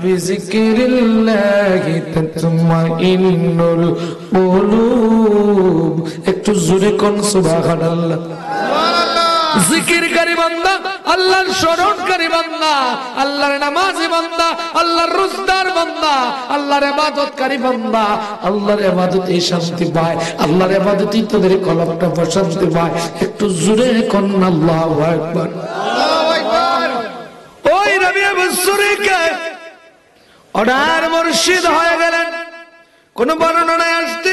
বিজিকিরিল্লাহি তাতমাইন্নুল কুলুব। একটু জোরে কোন সুবহানাল্লাহ। জিকিরকারী বান্দা, আল্লাহর স্মরণকারী বান্দা, আল্লাহর নামাজি বান্দা, আল্লাহর রোজদার বান্দা, আল্লাহর ইবাদতকারী বান্দা, আল্লাহর ইবাদতেই শান্তি পায়, আল্লাহর ইবাদতেই তাদের কলবটা প্রশান্তি পায়। একটু জোরে কোন আল্লাহু আকবার। ওই রাবিয়া বসরিকে ওনার মুর্শিদ হয়ে গেলেন। কোন বর্ণনায় আসছে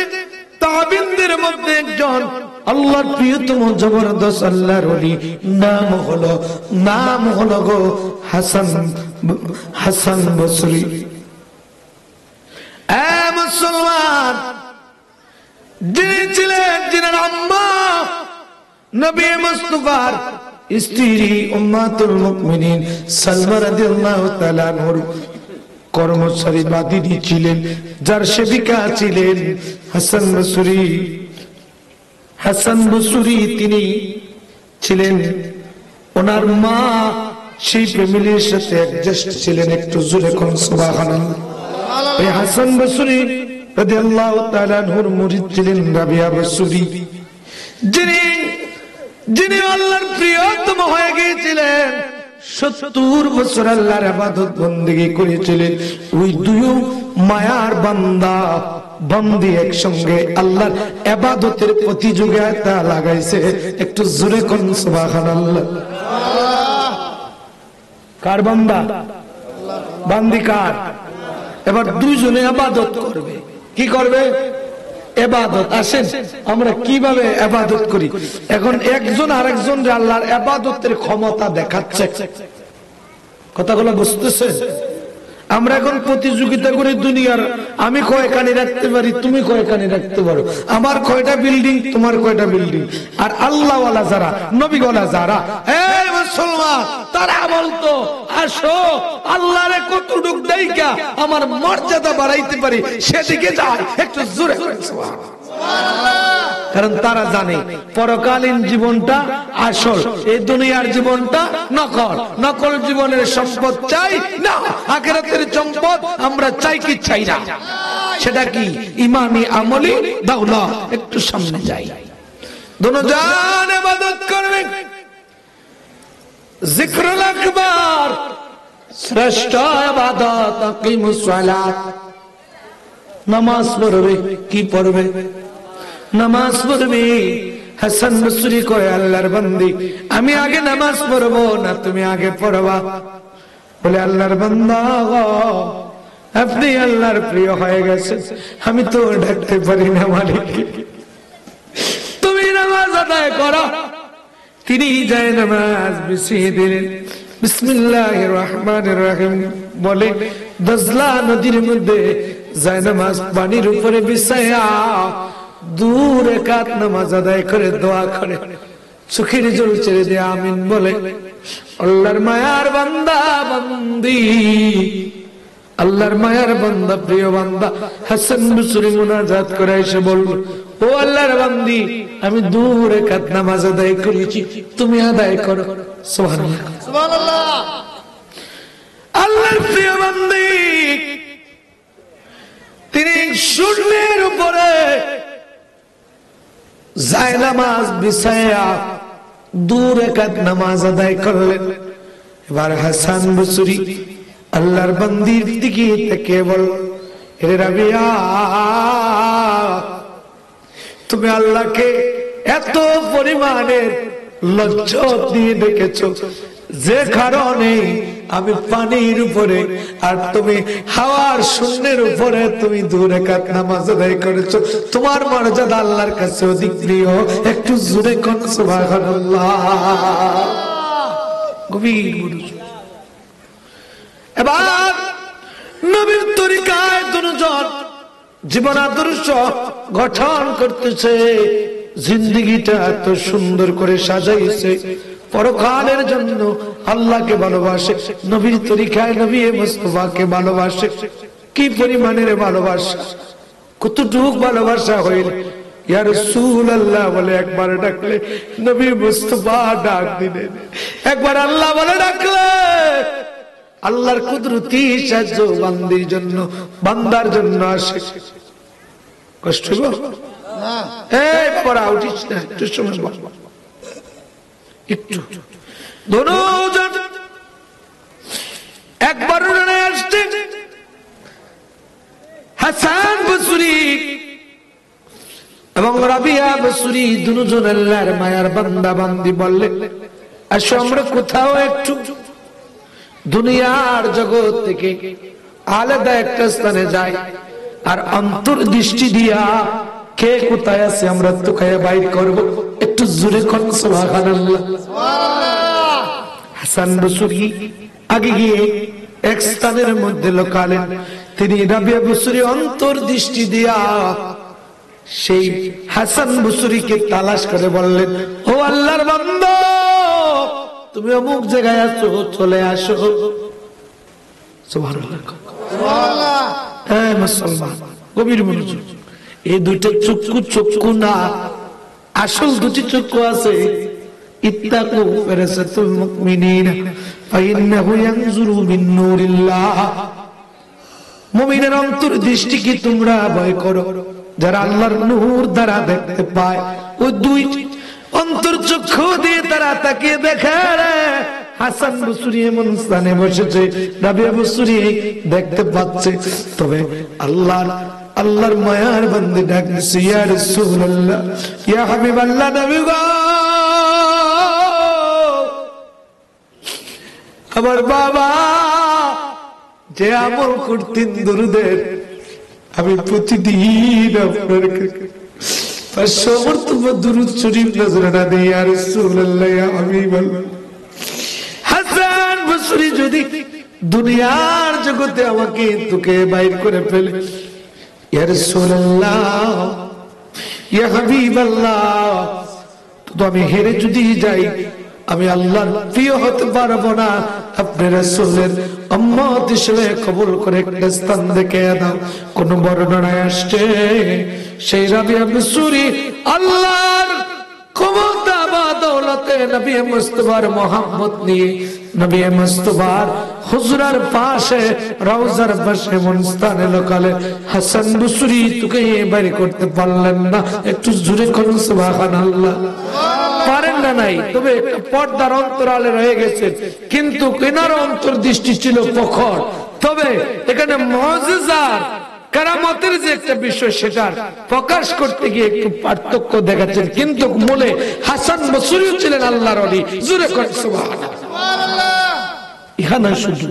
তাবিনদের মধ্যে একজন আল্লাহর প্রিয়তম জবরদস্ত আল্লাহর ওলি, নাম হলো গো হাসান বসরি। মুসলমান, যিনি ছিলেন যিনার আম্মা নবী মুস্তাফার স্ত্রী উম্মাতুল মুমিনিন সালমা রাদিয়াল্লাহু তাআলা আনহার কর্মচারী বাদিনী ছিলেন, যার সেবিকা ছিলেন হাসান বসরি। হাসান বসরি তিনি ছিলেন, ওনার মা সেই ফ্যামিলির সাথে অ্যাডজাস্ট ছিলেন। একটু জোরে কোন সুবহানাল্লাহ। এই হাসান বসরি রাদিয়াল্লাহু তাআলা আনহুর মুরিদ ছিলেন রাবিয়া বসরি, যিনি আল্লাহর প্রিয়তম হয়ে গিয়েছিলেন। 70 বছর আল্লাহর ইবাদত বন্দেগী করেছিলেন। ওই দুই মায়ার বান্দা বন্দি একসঙ্গে আল্লাহর ইবাদতের প্রতিযোগিতা লাগাইছে। একটু জোরে কোন সুবহানাল্লাহ। কার বান্দা? বান্দি কার? এবার দুইজনে ইবাদত করবে। কি করবে? ইবাদত। আসেন আমরা কিভাবে ইবাদত করি। এখন একজন আরেকজন আল্লাহর ইবাদতের ক্ষমতা দেখাচ্ছে। কথাগুলো বুঝতেছেন? আমরা এখন প্রতিযোগিতা করি দুনিয়ার, আমি কয়খানি রাখতে পারি, তুমি কয়খানি রাখতে পারো, আমার কয়টা বিল্ডিং, তোমার কয়টা বিল্ডিং। আর আল্লাহওয়ালা যারা, নবীওয়ালা যারা, এই মুসলমান, তারা বলতো আসো আল্লাহরে কতটুক দেইকা আমার মর্যাদা বাড়াইতে পারি সেদিকে যাই। একটু জোরে সুবহানাল্লাহ। কারণ তারা জানে পরকালীন জীবনটা আসল, এই দুনিয়ার জীবনটা নকল। নকল জীবনের সম্পদ চাই না, আখিরাতের সম্পদ আমরা চাই কি চাই না? সেটা কি? ইমানি আমলি দাওলা। একটু সামনে যাই। দুজন ইবাদত করবে। জিকরুল আকবার শ্রেষ্ঠ ইবাদত। আকিমুস সালাত, নামাজ পড়বে। কি পড়বে? নামাজ পড়বে। হাসান বসরি কয় আল্লাহর বান্দি, আমি আগে নামাজ পড়বো না তুমি আগে পড়বা? বলে আল্লাহর বান্দা আপনি আল্লাহর প্রিয় হয়ে গেছে, আমি তো ডাকতে পারি না মালিক, তুমি নামাজ আদায় করো। তিনি যায় নামাজ বিছিয়ে দিলেন। বিসমিল্লাহির রহমানির রহিম বলে দজলা নদীর মধ্যে যায় নামাজ পানির উপরে বিছায়া 2 রাকাত নামাজ আদায় করে দোয়া করে চোখের জল ছেড়ে দিয়ে আমিন বলে। আল্লাহর মায়ার বান্দা বান্দি, আল্লাহর মায়ার বান্দা প্রিয় বান্দা হাসান বসরি মুনাজাত করে এসে বলল, ও আল্লাহর বান্দি, আমি 2 রাকাত নামাজ আদায় করেছি, তুমি আদায় করো। সুবহানাল্লাহ সুবহানাল্লাহ। আল্লাহর প্রিয় বান্দি তিনি শূন্যের উপরে যায় নামাজ বিছায়া 2 রাকাত নামাজ আদায় করলেন। এবার হাসান বসরি আল্লাহর বান্দির দিকে তাকিয়ে বল, হে রাবিয়া, তুমি আল্লাহকে এত পরিমাণের লজ্জত দিয়ে ডেকেছো যে কারণে আমি পানির উপরে আর তুমি হাওয়ার শূন্যের উপরে তুমি 2 রাকাত নামাজ আদায় করেছো। তোমার মর্যাদা আল্লাহর কাছে অধিক প্রিয়। একটু জোরে কোন সুবহানাল্লাহ। গভীর মনোযোগ। এবার নবীর তরিকায় দুজন জীবন আদর্শ গঠন করতেছে, জিন্দেগিটা এত সুন্দর করে সাজাইছে পরকালের জন্য। আল্লাহকে ভালোবাসে, নবীর তরিকায় নবী মুস্তাফাকে ভালোবাসে। কি পরিমাণের ভালোবাসা, কতটুক ভালোবাসা হইল ইয়া রাসূলুল্লাহ বলে একবার ডাকলে নবী মুস্তাফা ডাক দিলেন, একবার আল্লাহ বলে ডাকলে আল্লাহর কুদরতি সাহায্য বান্দির জন্য, বান্দার জন্য আসে। কষ্ট হলো না? এই পড়া উঠিস না, একটু সময় বল, একটু দুজন একবার উড়ে আসছে। হাসান বসরি এবং রাবিয়া বসরি দুজন আল্লাহর মায়ার বান্দা বান্দি বললেন, আসো আমরা কোথাও একটু দুনিয়ার জগৎ থেকে আলাদা একটা স্থানে যাই, আর অন্তর্দৃষ্টি দিয়া কে কোথায় আছে আমরা তো খায়া বাইর করব। একটু জোরে কোন সুবহানাল্লাহ। হাসান বসরি আগে গিয়ে এক স্থানের মধ্যে লোকালেন। তিনি রাবিয়া বসরি অন্তর্দৃষ্টি দিয়া সেই হাসান বসরিকে তালাশ করে বললেন, ও আল্লাহর বান্দা, তুমি অমুক জায়গায় আছো, চলে আসো। সুবহানাল্লাহ। হ্যাঁ মুসলমান, গভীর মনোযোগ। এই দুইটা চক্ষু না, আসল দুটি চক্ষু আছে। ইত্তাকু ফারাসাতুল মুমিনিনা ফাইন্নাহু ইয়ানজুরু মিন নূরিল্লাহ। মুমিনের অন্তর দৃষ্টিকে তোমরা ভয় করো, যারা আল্লাহর নূর দ্বারা দেখতে পায়। ওই দুই অন্তর চক্ষু দিয়ে তারা তাকিয়ে দেখে। হাসান বসরি এমন স্থানে বসেছে, রাবিয়া বসরি দেখতে পাচ্ছে। তবে আল্লাহর মায়ার বান্দা ডাক দিছে, ইয়া রাসূলুল্লাহ, ইয়া হাবিবাল্লাহ, নবী গো, আমার বাবা যে আমল করতেন দুরুদের, আমি প্রতিদিন আপনার 500 মর্তবা দুরুদ শরীফ নজরানা দেই। ইয়া রাসূলুল্লাহ, ইয়া হাবিবাল্লাহ। হাসান বসরি যদি দুনিয়ার জগতে আমাকে তোকে বাইর করে ফেলে, ইয়া রাসূলুল্লাহ, ইয়া হাবিবাল্লাহ, তো আমি হেরে যদি যাই, আমি আল্লাহর প্রিয় হতে পারবো না। আপনি রাসূলের উম্মত হিসেবে কবুল করে একটা স্থান দেখে দাও। কোন বর্ণনায় আসছে, সেই রাবিয়া বসরি আল্লাহর ক্ষমতা বা দৌলতে নবী মুস্তাফার মোহাম্মত নিয়ে নবী মুস্তাফার হুজরার পাশে, রওজার পাশে মনস্থানে লোকালে হাসান বসরি তোকে বাইর করতে পারলেন না। একটু জোরে করুন সুবহানাল্লাহ। পারেন না নাই, তবে পর্দার অন্তরালে রয়ে গেছে, কিন্তু কেনার অন্তর্দৃষ্টি ছিল প্রখর। তবে এখানে মুজিজার কারামতের যে একটা বিষয়, সেটার প্রকাশ করতে গিয়ে একটু পার্থক্য দেখাচ্ছেন, কিন্তু মূলে হাসান বসরি ছিলেন আল্লাহর ওলি। জোরে করেন সুবহানাল্লাহ। ইহানা শুধু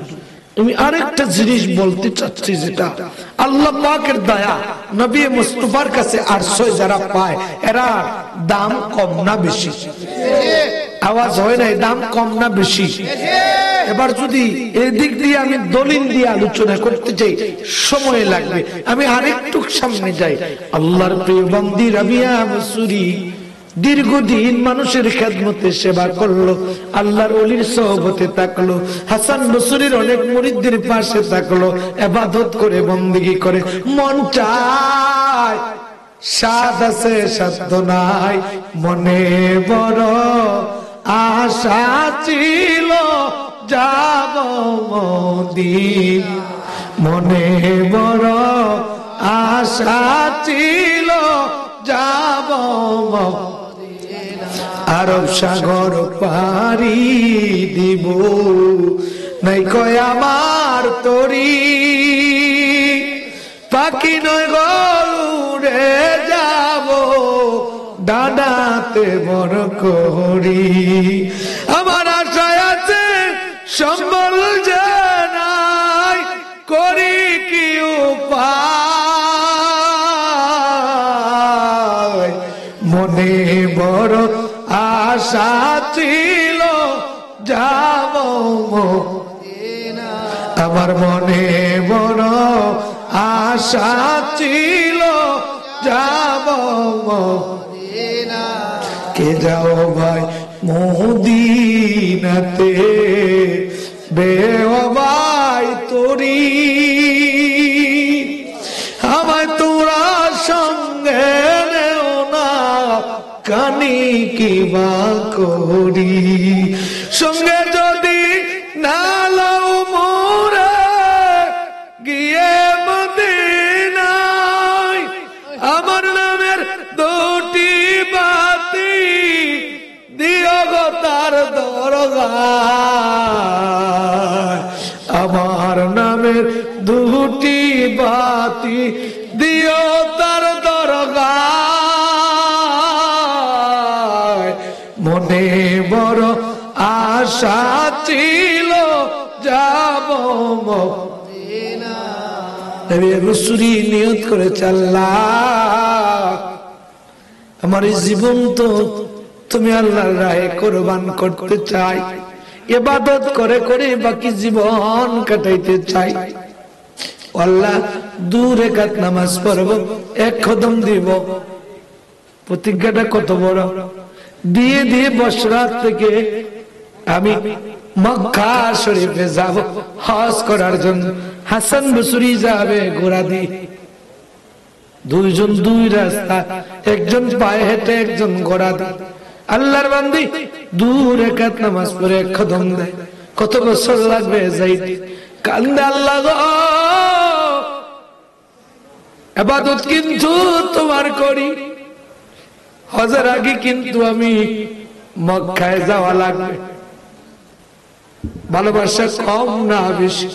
তুমি আরেকটা জিনিস বলতে চাচ্ছি, যেটা আল্লাহ পাকের দয়া, নবী মুস্তাফার কাছে আরশে যারা পায়, এরা দাম কম না বেশি? আওয়াজ হয় না, দাম কম না বেশি? এবার যদি এদিক দিয়ে আমি দলিল দিয়ে আলোচনা করতে চাই, সময় লাগবে। আমি আরেকটু সামনে যাই। আল্লাহর প্রিয় বান্দী রাবিয়া বসরি দীর্ঘদিন মানুষের খেদমতে সেবা করলো, আল্লাহর ওলির সোহবতে থাকলো, হাসান বসরির অনেক মুরিদদের পাশে থাকলো, ইবাদত করে, বন্দেগী করে। মন চায়, সাদ আছে সাধ্য নাই, মনে বড় আশা ছিল যাব মদিনা, মনে বড় আশা ছিল যাব আরব সাগর পারি দিব, নাই কয় আমার তরি, পাখি নয় গরুড়ে যাব ডানাতে বড় করি। আমার আশায় আছে সম্বল জানাই, করি কি উপায়, মনে বড় আশা ছিল যাব মদিনা, আমার মনে বড় আশা ছিল যাব মদিনা। কে যাও ভাই মদিনাতে, বেওয়াই তোরি, আমায় তোরা সঙ্গে নেও না, কানি কি বা করি, সঙ্গে যদি না লাও মোরে গিয়ে মদিনায়, আমার নামের দুটি বাতি দিও গো তার দরগায়, আমার নামের দুটি বাতি দিও তার দরগায়, মনে বড় আশা ছিল যাব মদিনা। নবী বসরি নিয়ত করে আল্লাহ, আমার এই জীবন তো তুমি আল্লাহর রাহে কুরবান করতে চাই, ইবাদত করে করে বাকি জীবন কাটাইতে চাই। আল্লাহ 2 রাকাত নামাজ পড়ব, 1 কদম দিব। প্রতিজ্ঞাটা কত বড়! দিয়ে দিয়ে বসরা থেকে আমি মক্কা শরীফে যাব হজ করার জন্য। হাসান বসরি যাবে ঘোড়া দিয়ে, 2 জন 2 রাস্তা, একজন পায়ে হেঁটে, একজন ঘোড়া দিয়ে। আল্লাহর বান্দি 2 রাকাত নামাজ পড়ে 1 কদম দেয়। কত বছর লাগবে যাইতে? কান্দে আল্লাহ গো, ইবাদত কিন্তু তোমার করি, হজের আগে কিন্তু আমি মক্কায় যাওয়া লাগবে। ভালোবাসা কম না বেশি?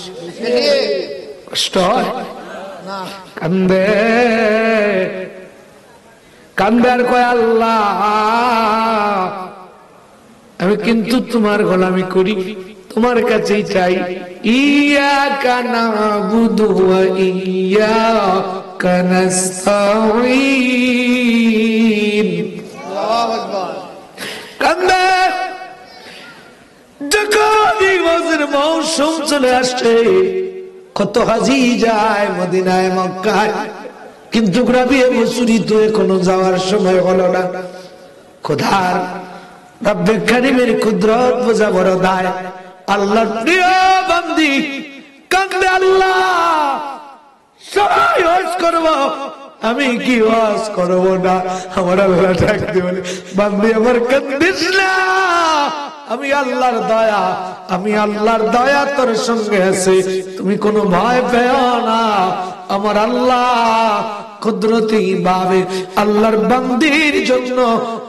কষ্ট হয়, কান্দে কান্দে আর কয় আল্লাহ আমি কিন্তু তোমার গোলামি করি, তোমার কাছেই চাই। ইয়াকা নাবুদু ওয়া ইয়াকা নাস্তাঈন। আল্লাহু আকবার। কান্দে যখন হজের মৌসুম চলে আসছে, কত হাজি যায় মদিনায় মক্কায়, কিন্তু রাবিয়ে বছরই তো এখনো যাওয়ার সময় হলো না। খোদার রব্বে কারীমের কুদরত বোঝা বড় দায়। আল্লাহর প্রিয় বান্দি কান্দে, আল্লাহ সবাই হজ করব, আমি কি হজ করব না? আমার আল্লাহ ডাকতে বলে, বান্দি আমার কান্দিস না, আমি আল্লাহর দয়া, আমি আল্লাহর দয়া তোর সঙ্গে আছে, তুমি কোনো ভয় পেও না। আমার আল্লাহ কুদরতি ভাবে আল্লাহর বান্দির জন্য,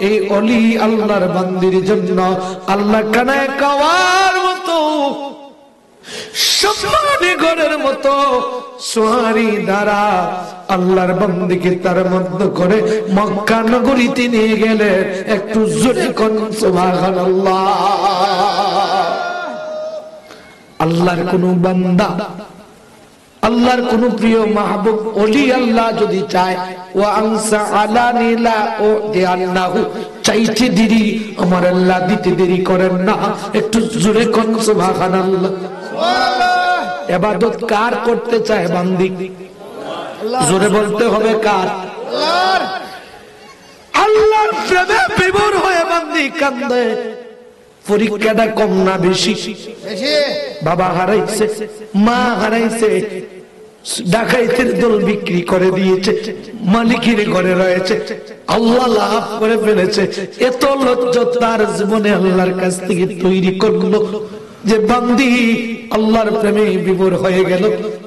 এই ওলি আল্লাহর বান্দির জন্য আল্লাহ কানায় কাওয়ার মতো, সম্মানী ঘরের মতো সোয়ারি দ্বারা আল্লাহর বান্দিকে তার মধ্যে করে মক্কা নগরীতে নিয়ে গেলে। একটু জোরে কোন সুবহানাল্লাহ। আল্লাহর কোন বান্দা, আল্লাহর কোন প্রিয় মাহবুব ওলি আল্লাহ যদি চায়, ওয়া আনসা আলানি লা উদিয়ান্নাহু, চাইতে দেরি আমার আল্লাহ দিতে দেরি করেন না। একটু জোরে কোন সুবহানাল্লাহ। ইবাদত কার করতে চায় বান্দি? জোরে বলতে হবে কার? আল্লাহর। আল্লাহর প্রেমে বিভোর হয়ে বান্দি কান্দে। পরীক্ষাটা কম না বেশি? বাবা হারাইছে, মা হারাইছে, ডাকাইতের দল বিক্রি করে দিয়েছে, মালিকের ঘরে রয়েছে, আল্লাহ লাভ করে ফেলেছে। এত লজ্জা তার জীবনে আল্লাহর কাছ থেকে তৈরি করলো যে বান্দি আল্লাহর প্রেমে বিভোর হয়ে গেল।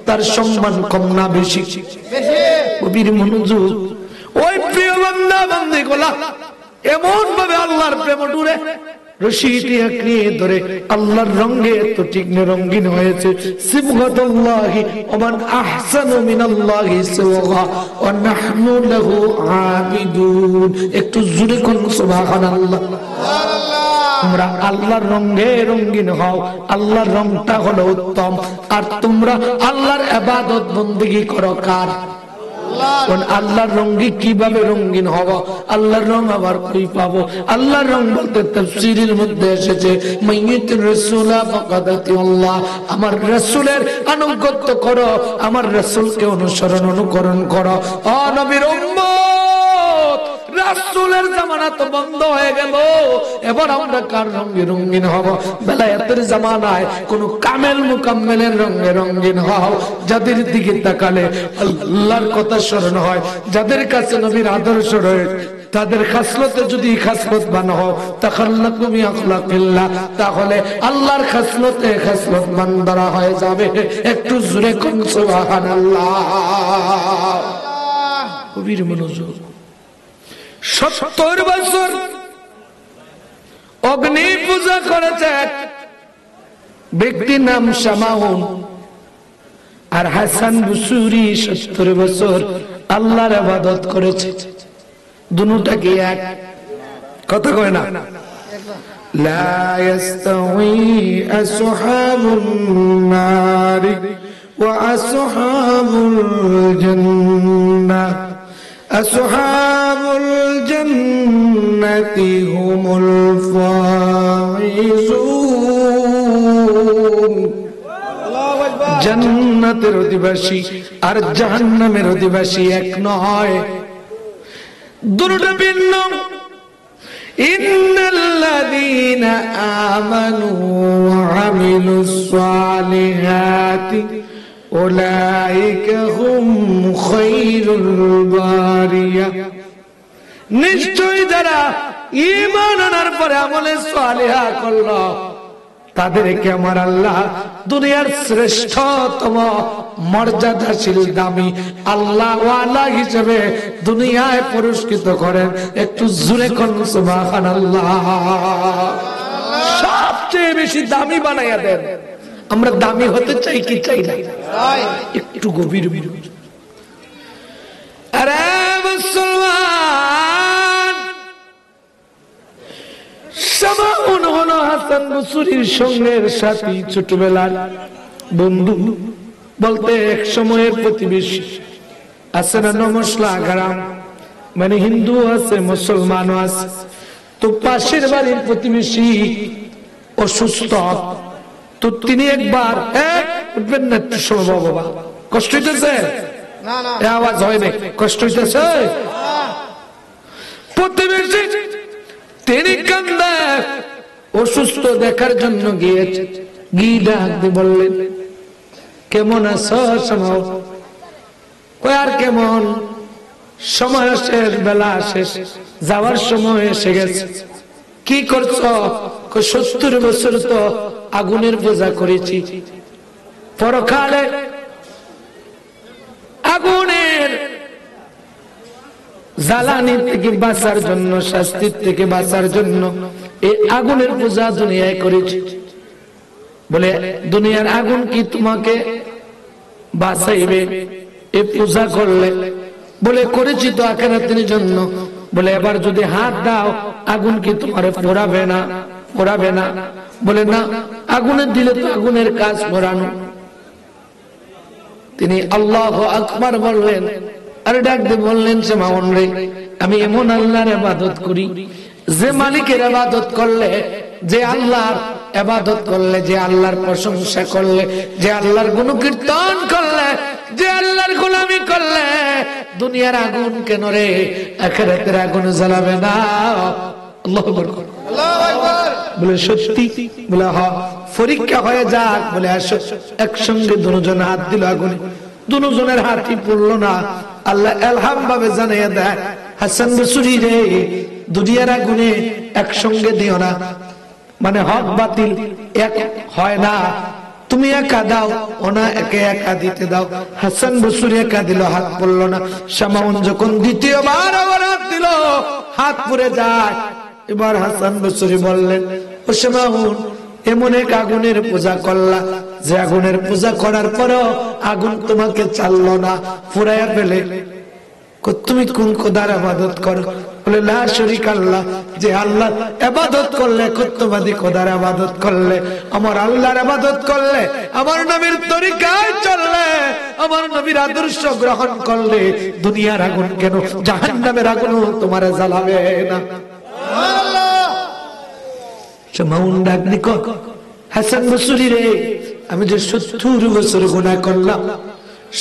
তার সম্মান কম না বেশি? কবির মনোযোগ। ওই প্রিয় বান্দা বান্দি গোলা এমন ভাবে আল্লাহর প্রেম ডুরে রশিটি আঁকড়িয়ে ধরে আল্লাহর রঙে এত তীক্ষ্ণ রঙিন হয়েছে। সিবগাতুল্লাহি ওয়া মান আহসানু মিনাল্লাহি সিবগা ওয়া নাহনু লাহু আবিদুন। একটু জোরে কোন সুবহানাল্লাহ। তোমরা আল্লাহর রঙে রঙিন হও, আল্লাহর রংটা হলো উত্তম। আর তোমরা আল্লাহর ইবাদত বندگی করো কার? আল্লাহর রঙে কিভাবে রঙিন হব? আল্লাহর রং আবার কই পাবো? আল্লাহর রং বলতে তাফসীরের মধ্যে এসেছে, মাইয়িতুর রাসূলা ফাকাদাতিল্লাহ, আমার রাসূলের আনুগত্য করো, আমার রাসূলকে অনুসরণ অনুকরণ করো। ও নবীর উম্মত, রাসূলের জামানা তো বন্ধ হয়ে গেল, এবার আমরা কার রঙে রঙিন হব? বেলায়েতের জামানায় কোন কামেল মুকাম্মেলের রঙে রঙিন হও, যাদের দিকে তাকালে আল্লাহর কথা স্মরণ হয়, যাদের কাছে নবীর আদর্শ রয়েছে, তাদের খাসলতে যদি খাসলতবান হও, তাখাল্লাকু বিআখলাকিল্লাহ, তাহলে আল্লাহর খাসলতে খাসলতবান দ্বারা হয়ে যাবে। একটু জোরে কোন সুবহানাল্লাহ। কবির মনোযোগ। 70 বছর অগ্নি পূজা করেছে ব্যক্তির নাম শামাউন, আর হাসান বসরি 70 বছর আল্লাহর ইবাদত করেছে। দুটোটা কি এক? কথা কয় না? লা ইস্তাউই আসহাবুন নারি ওয়া আসহাবুল জান্নাহ, আসহাবুল জান্নাতি হুমুল ফাইজুন। আল্লাহু আকবার। জান্নাতের অধিবাসী আর জাহান্নামের অধিবাসী এক নয়, দুটোটা ভিন্ন। ইন্নাল্লাযীনা আমানু ওয়া আমিলুস সালিহাতি উলাইকা হুম খায়রুল বারিয়া, নিশ্চয়ই যারা ঈমান আনার পরে আমলে সালিহা করল তাদেরকে আমার আল্লাহ দুনিয়ার শ্রেষ্ঠতম মর্যাদাশীল দামি আল্লাহ ওয়ালা হিসেবে দুনিয়ায় পুরস্কৃত করেন। একটু জোরে কোন সুবহানাল্লাহ। সবচেয়ে বেশি দামি বানাইয়া দেন। আমরা দামি হতে চাই কি চাই না? একটু গভীর। আরে মুসলমান, শামাউন হলো হাসান বসরীর সঙ্গের সাথী, ছোটবেলার বন্ধু বলতে এক সময়ের প্রতিবেশী। আছে না নমসলা গ্রাম, মানে হিন্দু আছে মুসলমানও আছে। তো পাশের বাড়ির প্রতিবেশী অসুস্থ, তো তিনি একবার উঠবেন না একটু সময়, বাবা কষ্ট হইতেছে, আওয়াজ হয় না, কষ্ট হইতেছে। প্রতিবেশী তিনি কান্দে অসুস্থ দেখার জন্য গিয়েছে, গিয়ে ডাকতে বললেন, কেমন আছো শামাউন? কই আর কেমন, সময় শেষ, বেলা শেষ, যাওয়ার সময় এসে গেছে। কি করছো? 70 বছর তো আগুনের পূজা করেছি, পরকালে আগুনের জ্বালানি থেকে বাঁচার জন্য, শাস্তির থেকে বাঁচার জন্য এই আগুনের পূজা দুনিয়ায় করেছি। বলে দুনিয়ার আগুন কি তোমাকে বাঁচাইবে এই পূজা করলে? বলে করেছি তো আখিরাতের জন্য। বলে এবার যদি হাত দাও আগুন কি তোমার পোড়াবে না? পোড়াবে না। বলে না, আগুনের দিলে তো আগুনের কাজ পোড়ানো। তিনি আল্লাহু আকবার বললেন, আর ডাক দিয়ে বললেন, শামাউন রে, আমি এমন আল্লাহর ইবাদত করি যে মালিকের ইবাদত করলে, যে আল্লাহর ইবাদত করলে, যে আল্লাহর প্রশংসা করলে, যে আল্লাহর গুণকীর্তন করলে, যে আল্লাহর গোলামি করলে দুনিয়ার আগুন কেন রে, আখিরাতের আগুন জ্বালাবে না। আল্লাহু আকবার, আল্লাহু আকবার। বলে সত্যি? বলে হ্যাঁ। পরীক্ষা হয়ে যাক। বলে আসো। একসঙ্গে দুজন হাত দিল আগুনে, দুজনের হাতই পড়লো না। আল্লাহ এলহাম ভাবে জানিয়ে দেয়, হাসান বসরি রে, দুনিয়ার আগুনে একসঙ্গে দিও না, মানে হক বাতিল এক হয় না। তুমি একা দাও, ওনা একে একা দিতে দাও। হাসান বসরি একা দিল, হাত পড়লো না। শামাউন যখন দ্বিতীয়বার আবার হাত দিল, হাত পুড়ে যায়। এবার হাসান বসরি বললেন, ও শামাউন, এমন এক আগুনের পূজা করলা যে আগুনের পূজা করার পরও আগুন তোমাকে চাললো না, পুরাইয়া ফেলে। তুমি কোন খোদার ইবাদত করো? বলে লা শরীকা আল্লাহ, যে আল্লাহ ইবাদত করলে, একত্ববাদী খোদার ইবাদত করলে, আমার আল্লাহর ইবাদত করলে, আমার নবীর তরিকায় চললে, আমার নবীর আদর্শ গ্রহণ করলে দুনিয়ার আগুন কেন, জাহান্নামের আগুনও তোমার জ্বালাবে না। সুবহানাল্লাহ। শামাউন ডাক দি কয়, হাসান বসরি রে, আমি যে 70 বছর গুনাহ করলাম,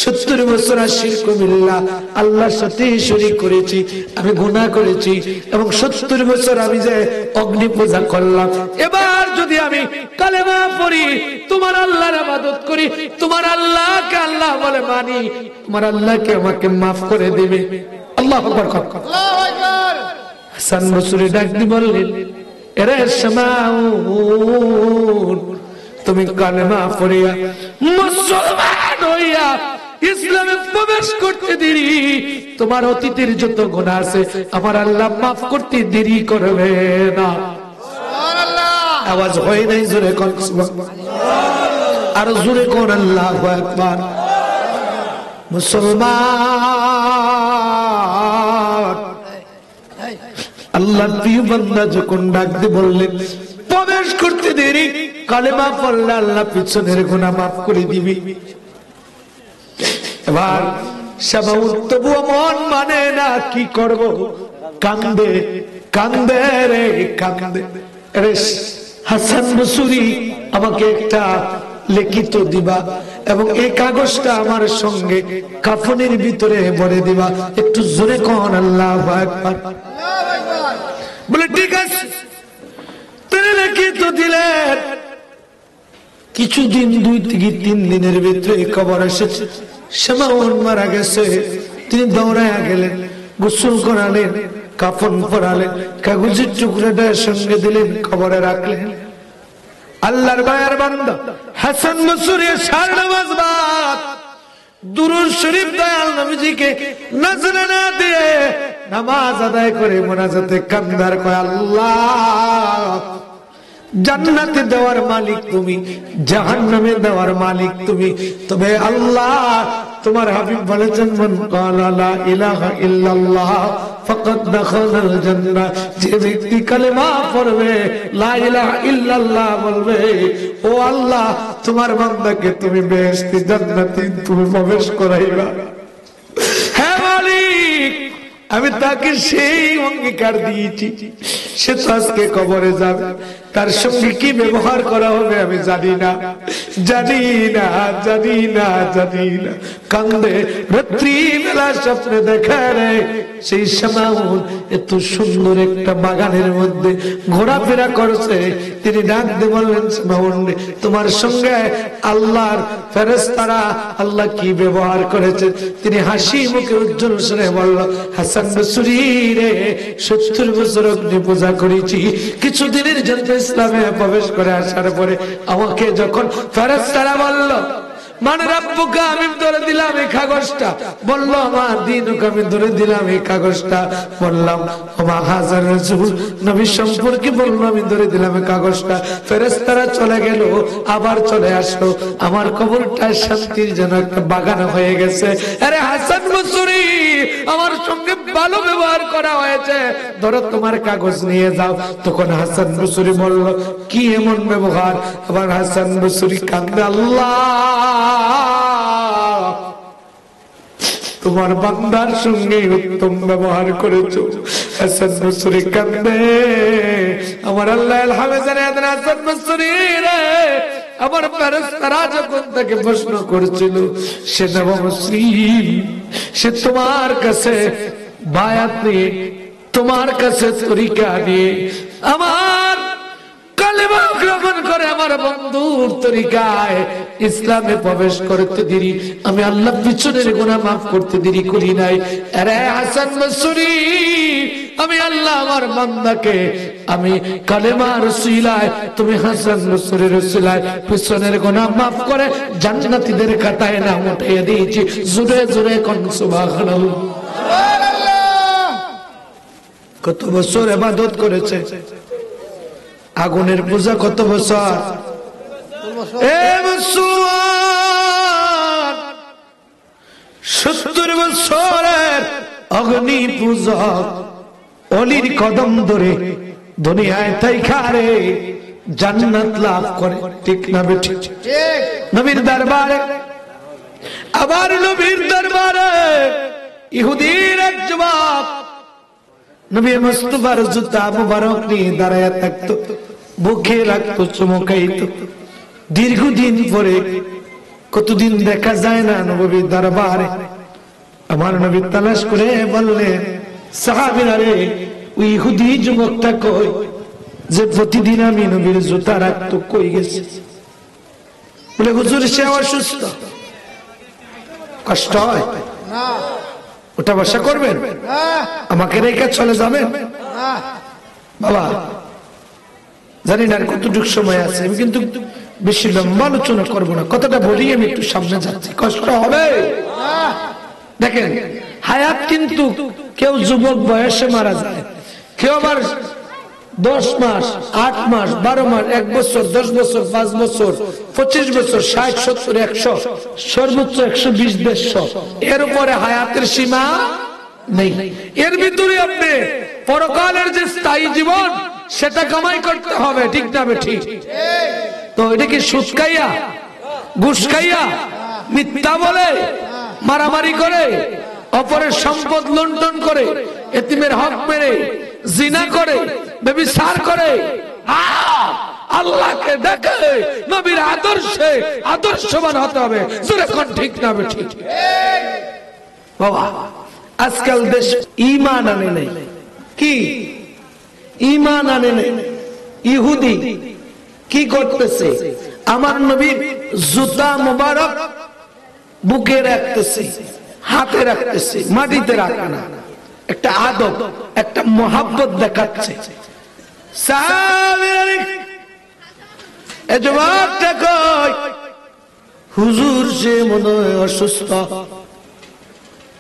70 বছর শিরক বিল্লাহ, আল্লাহর সাথে শরীক করেছি, আমি গুনাহ করেছি, এবং 70 বছর আমি যে অগ্নি পূজা করলাম, এবার যদি আমি কালেমা পড়ি, তোমার আল্লাহর ইবাদত করি, তোমার আল্লাহকে আল্লাহ বলে মানি, তোমার আল্লাহকে আমাকে মাফ করে দিবে। আল্লাহু আকবার, আল্লাহু আকবার। হাসান বসরি ডাক দি বললেন, এরে শামাউন, তুমি কালেমা পড়িয়া মুসলমান হইয়া ইসলামে প্রবেশ করতে দেরি, তোমার অতীতের যত গুনাহ আছে আমার আল্লাহ মাফ করতে দেরি করবে না। সুবহানাল্লাহ। আওয়াজ হয় নাই, জোরে কোন সুবহানাল্লাহ, আর জোরে কোন আল্লাহু আকবার। মুসলমান, আল্লাহর প্রিয় বান্দা যখন ডাক দিয়ে বললেন প্রবেশ করতে দেরি, কালেমা পড়লে আল্লাহ পিছনের গুনাহ মাফ করে দিবি। এবার শামাউন তবুও মন মানে না, কি করব, কান্দে কান্দে রে কান্দে। আরে হাসান বসরি, আমাকে একটা লিখিত দিবা এবং এই কাগজটা আমার সঙ্গে কাফনের ভিতরে ভরে দিবা। একটু জোরে কোন আল্লাহু আকবার। বলে ঠিক আছে, তিনি লিখিত দিলেন। কিছুদিন 2 থেকে 3 দিনের ভিতরে খবর এসেছে শামাউন মারা গেছে। তিনি দৌড়ায় গেলেন, গোসল করালেন, কাফন পরালেন, কাগজের টুকরাটা সঙ্গে দিলেন, কবরে রাখলেন। আল্লাহর বায়ার বান্দা হাসান বসরি সার নামাজ বাদ দুরূদ শরীফ দয়াল নবীজিকে নজরানা দিয়ে নামাজ আদায় করে মুনাজাতে কান্দার কয়, আল্লাহ জান্নাতে দেওয়ার মালিক তুমি, জাহান্নামে দেওয়ার মালিক তুমি। তবে আল্লাহ তোমার হাবিব বলেছেন, মান ক্বালা লা ইলাহা ইল্লাল্লাহ ফাকাদ দাখালাল জান্নাহ, যে ব্যক্তি কালেমা পড়বে, লা ইলাহা ইল্লাল্লাহ বলবে, ও আল্লাহ তোমার বান্দাকে তুমি বেহেশতে জান্নাতে তুমি প্রবেশ করাইবা। হে মালিক, আমি তাকে সেই অঙ্গীকার দিয়েছি, সে তো আজকে কবরে যাবে, তার সঙ্গে কি ব্যবহার করা হবে আমি জানি না, জানি না, জানি না, জানি না। কান্দে রাত্রি বেলা স্বপ্নে দেখা রে সেই শামাউন এত সুন্দর একটা বাগানের মধ্যে ঘোরাফেরা করছে। তিনি ডাক দিয়ে বললেন, শামাউন তোমার সঙ্গে আল্লাহর ফেরেশতারা আল্লাহ কি ব্যবহার করেছে। তিনি হাসি মুখে উজ্জ্বল সুরে বলল, হাসান বসরি রে 70 বছর অগ্নি পূজা করেছি, কিছুদিনের জন্য ইসলামে প্রবেশ করে আসার পরে আমাকে যখন ফেরেশতারা বলল মান রাব্বুকা, আমি ধরে দিলাম এই কাগজটা, বলল আমার দিনুকা, আমি ধরে দিলাম এই কাগজটা, বললাম ওমা হাজার রাসূল, নবী সম্পর্কে বলল, আমি ধরে দিলাম এই কাগজটা। ফেরেশতারা চলে গেল, আবার চলে আসলো, আমার কবরটা শান্তির যেন একটা বাগান হয়ে গেছে। আরে হাসান বসরি, আমার সঙ্গে ভালো ব্যবহার করা হয়েছে, ধরো তোমার কাগজ নিয়ে যাও। তখন হাসান বসরি বলল, কি এমন ব্যবহার? আবার হাসান বসরি কান্দে, আল্লাহ তোমার বান্দার সঙ্গে উত্তম ব্যবহার করেছো। হাসান বসরি কান্দে, আমার আল্লাহ হাসান বসরি রে, আমার ফেরেশতারা যখন তাকে প্রশ্ন করেছিল, সে নবী মুসলিম, সে তোমার কাছে বায়াত নিয়ে, তোমার কাছে তরিকা নিয়ে, আমার কালেমা গ্রহণ করে আমার বন্ধুর তরিকায় ইসলামে প্রবেশ করতে দেরি, আমি আল্লাহ পিছনের গুনাহ মাফ করতে দেরি করি নাই। আরে হাসান বসরি, আমি আল্লাহ আমার বান্দাকে আমি কালেমার উসিলায়, তুমি হাসান বসরির উসিলায় পিছনের গুনাহ মাফ করে জান্নাতীদের খাতায় নাম উঠিয়ে দিয়েছি। জোরে জোরে কোন সুবহানাল্লাহ। কত বছর ইবাদত করেছে, আগুনের পূজা কত বছর, 70 বছরের অগ্নি পূজা, অলির কদম ধরে দুনিয়ায় তাইখারে জান্নাত লাভ করে। ঠিক না বেঠি? নবীর দরবারে, আবার নবীর দরবারে ইহুদির এক যুবক নবী মুস্তাফার জুতা মুবারক নিয়ে দাঁড়ায় থাকতো, বুকে রাখতো, চুমকাইতো। দীর্ঘদিন পরে, কতদিন দেখা যায় না নবীর দরবারে, আমার নবী তালাশ করে বললেন, সাহাবীরা রে, ওই ইহুদি যুবকটা কই, যে প্রতিদিন আমি নবীর জুতা রাখতো, কই গেছে? বলে হুজুর সে অসুস্থ। কষ্ট হয় না, ওটা বসা করবেন, আমাকে রেখে চলে যাবেন? বাবা জানি না কতটুকু সময় আছে, আমি কিন্তু বেশি লম্বা আলোচনা করবো না, কথাটা বলি আমি একটু সামনে যাচ্ছি। কষ্ট হবে? দেখেন, হায়াত কিন্তু কেউ যুবক বয়সে মারা যায়, কেউ আবার 10 মাস, 8 মাস, 12 মাস, 1 বছর, 10 বছর, 5 বছর, 25 বছর, 60, 70, 100, সর্বোচ্চ 120, 150, এর উপরে হায়াতের সীমা নেই। এর ভিতরে আপনি পরকালের যে স্থায়ী জীবন, সেটা কামাই করতে হবে। ঠিক না ঠিক? তো এটা কি সুদ খাইয়া, ঘুষ খাইয়া, মিথ্যা বলে, মারামারি করে, অপরের সম্পদ লুণ্ঠন করে, এতিমের হক মেরে, জিনা করে, ব্যভিচার করে, আল্লাহকে দেখে নবীর আদর্শে আদর্শবান হতে হবে। জোরে কোন ঠিক না ঠিক? বাবা আজকাল দেশ ঈমান আনে নাই। কি ঈমান আনে নাই? ইহুদি কি করতেছে? আমার নবীর জুতা মুবারক বুকে রাখতেছে, হাতে রাখতেছে, মাটিতে রাখে না। একটা আদব, একটা মোহাব্বত দেখাচ্ছে। হুজুর সে মনে হয় অসুস্থ,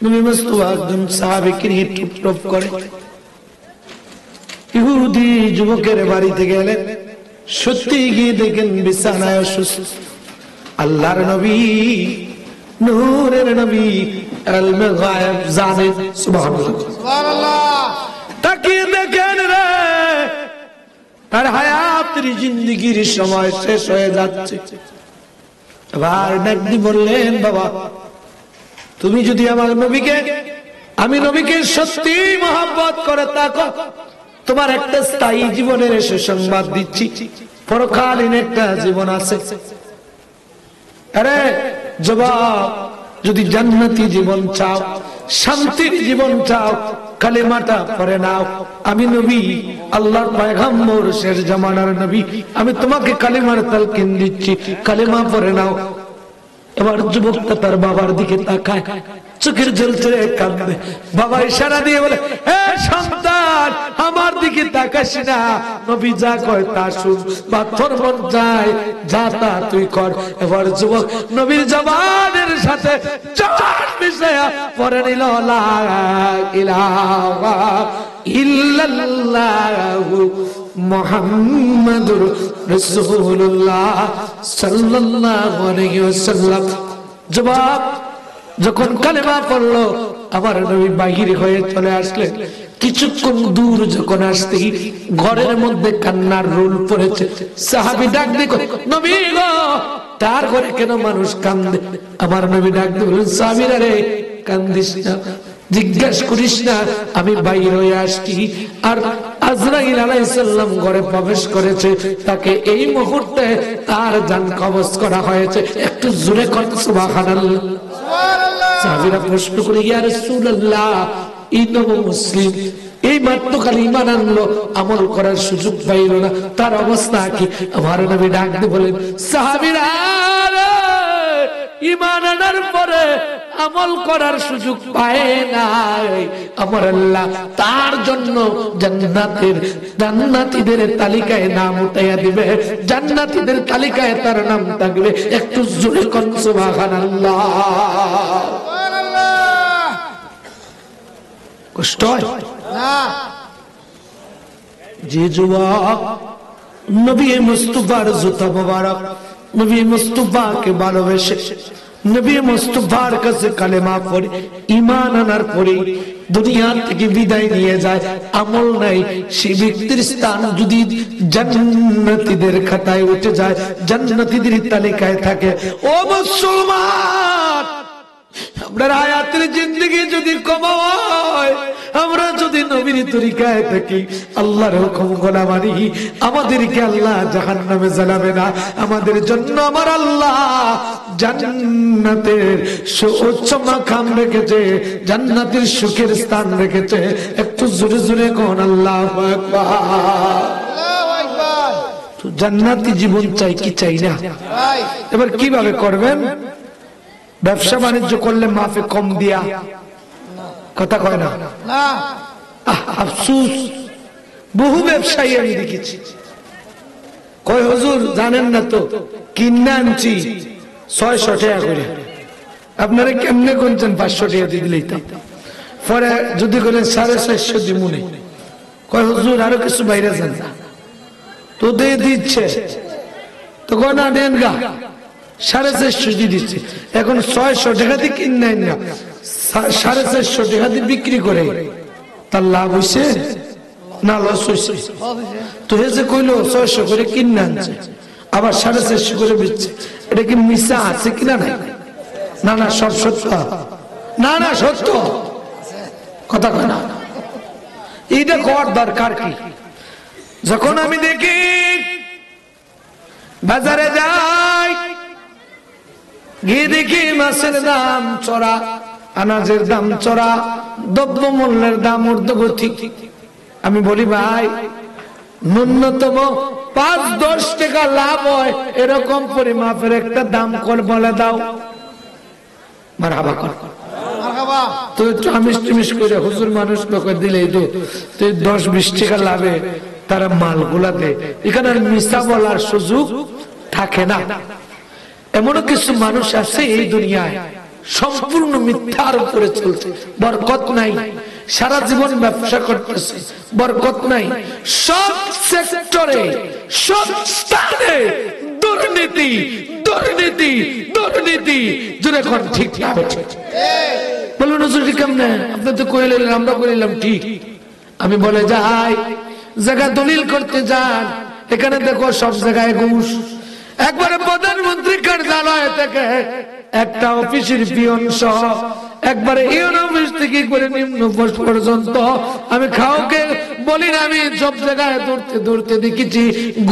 নবী মুস্তাফা একজন সাহাবীকে নিয়ে টুপ করে ইহুদি যুবকের বাড়িতে গেলেন। সত্যি গিয়ে দেখেন বিছানায় অসুস্থ। আল্লাহর নবী, নূরের নবী, ইলমে গায়েব জানেন। সুবহানাল্লাহ সুবহানাল্লাহ। তাকিয়ে দেখেন রে, তার হায়াতের জিন্দেগির সময় শেষ হয়ে যাচ্ছে। এবার ডাকদি বললেন, বাবা তুমি যদি আমার নবীকে, আমি নবীকে সত্যি মহব্বত করে থাকো, তোমার একটা স্থায়ী জীবনের এসে সংবাদ দিচ্ছি, পরকালীন একটা জীবন আছে। আরে জবাব, যদি জান্নাতি জীবন চাও, শান্তির জীবন চাও, কালেমাটা পড়ে নাও। আমি নবী, আল্লাহর পয়গম্বর, শেষ জামানার নবী, আমি তোমাকে কালেমার তালকিন দিচ্ছি, কালেমা পড়ে নাও। এবার যুবকটা তার বাবার দিকে তাকায়, চোখের জল ছেড়ে কাঁদবে। বাবা ইশারা দিয়ে বলে, হে সন্তান, আমার দিকে তাকাস না, নবী যা কয় তা শুন, বা তোর মন যায় যা তা তুই কর। এবার যুবক নবীর জবানের সাথে জবান মিশায়া পড়ে নিল, লা ইলাহা ইল্লাল্লাহু মুহাম্মাদুর রাসূলুল্লাহ সাল্লাল্লাহু আলাইহি ওয়াসাল্লাম। জবাব যখন কালেমা পড়লো, আমার নবী বাহির হয়ে চলে আসলেন। কিছুক্ষণ দূর যখন আসতেই ঘরের মধ্যে কান্নার রোল পড়েছে। সাহাবী ডাক দিয়ে, নবী গো, তার ঘরে কেন মানুষ কান্দে? আমার নবী ডাক দিয়ে বললেন, সাহাবীরা রে, কান্দিস না, জিজ্ঞাসা করিস না, আমি বাইরে হয়ে আসছি। আর আজরাইল আলাইহিস সালাম ঘরে প্রবেশ করেছে, তাকে এই মুহূর্তে তার জান কবজ করা হয়েছে। একটু জোরে কর সুবহানাল্লাহ সুবহানাল্লাহ। সাহাবীরা প্রশ্ন করে, ইয়া রাসূলুল্লাহ, এই নব মুসলিম, এই মাত্র খালি ঈমান আনলো, আমল করার সুযোগ পাইল না, তার অবস্থা কি? আমার নবী ডাক দিয়ে বলেন, সাহাবীরা ঈমান আনার পরে আমল করার সুযোগ পায় নাই, আমার আল্লাহ তার জন্য জান্নাতীদের তালিকায় নাম উঠাইয়া দিবে, জান্নাতীদের তালিকায় তার নাম থাকবে। একটু জোরে কোন সুবহানাল্লাহ সুবহানাল্লাহ। কষ্ট হয় না? যে যুবক নবী মুস্তাফার জুতা মোবারক, নবী মুস্তাফাকে ভালোবেসে, নবী মুস্তাফার কাছে কালেমা পড়ে ঈমান আনার পরে দুনিয়া থেকে বিদায় নিয়ে যায়, আমল নাই, সেই ব্যক্তির স্থান যদি জান্নাতীদের খাতায় উঠে যায়, জান্নাতীদের তালিকায় থাকে। ও মুসলমান, আপনার হায়াতের জিন্দেগি যদি কম হয়, আমরা যদি নবীর তরিকায় থাকি, আল্লাহর হুকুম গোলা মানি, আমাদেরকে আল্লাহ জাহান্নামে জ্বালাবে না। আমাদের জন্য আমার আল্লাহ জান্নাতের সুউচ্চ মাকাম রেখেছে, জান্নাতের সুখের স্থান রেখেছে। একটু জোরে জোরে কোন আল্লাহু আকবার আল্লাহু আকবার। তো জান্নাতি জীবন চাই কি চাই না? এবার কিভাবে করবেন? ব্যবসা বাণিজ্য করলে মাফে কম দিয়া, কথা কয় না? আফসুস, বহু ব্যবসায়ী আমি দেখেছি, কয় হুজুর জানেন না তো, কিনে আনছি 600 টাকা করে, আপনারা কেমনে কোনছেন 500 টাকা দিয়ে দিলেই তো, পরে যদি করেন 450 দিব নেই, কয় হুজুর আরো কিছু বাইরে যান তো দিয়ে দিচ্ছে, তো না দেন গা, 450 দিয়ে দিচ্ছে। এখন 600 টাকা দিয়ে কিনে না, 450 টাকা দিয়ে বিক্রি করে, তার লাভ হয়েছে না লস হয়েছে? তো হে যে কইলো 600 করে কিনে আনছে, আবার 450 করে বেচছে, এটা কি মিশা আছে কিনা? নাই, না না সব সত্য, না না সত্য, কথা কয় না। এইটা করার দরকার কি? যখন আমি দেখি বাজারে যাই, গিয়ে দেখি মাছের দাম চড়া, আনাজের দাম চড়া, দ্রব্যমূল্যের দাম ঊর্ধ্বগতি। আমি বলি ভাই, ন্যূনতম 5-10 টাকা লাভ হয় এরকম পরিমাপের একটা দাম কর বলে দাও। মারহাবা কর, তো একটু আমিষ টিমিষ করে হুজুর মানুষ লোকে দিলে তুই 10-20 টাকা লাভে তারা মালগুলা দেয়। এখানে আর মিথ্যা বলার সুযোগ থাকে না। এমনও কিছু মানুষ আছে এই দুনিয়ায় সম্পূর্ণ মিথ্যার উপরে চলছে, বরকত নাই, সারা জীবন ব্যবসা করতেছে, বরকত নাই, সব সেক্টরে সব স্থানে দুর্নীতি দুর্নীতি দুর্নীতি। জোরে কোন ঠিক না? বলুন হুজুর কেমনে? আপনি তো কইলেন, আমরা কইলাম ঠিক। আমি বলে যাই, জায়গা দলিল করতে যান, এখানে দেখো সব জায়গায় ঘুষ। একবারে প্রধানমন্ত্রী কার্যালয় থেকে একটা অফিসের পিয়ন সহ একবারে ইউন অফিস থেকে করে নিম্ন পোস্ট পর্যন্ত, আমি কাউকে বলি না, আমি সব জায়গায় দৌড়তে দৌড়তে দেখেছি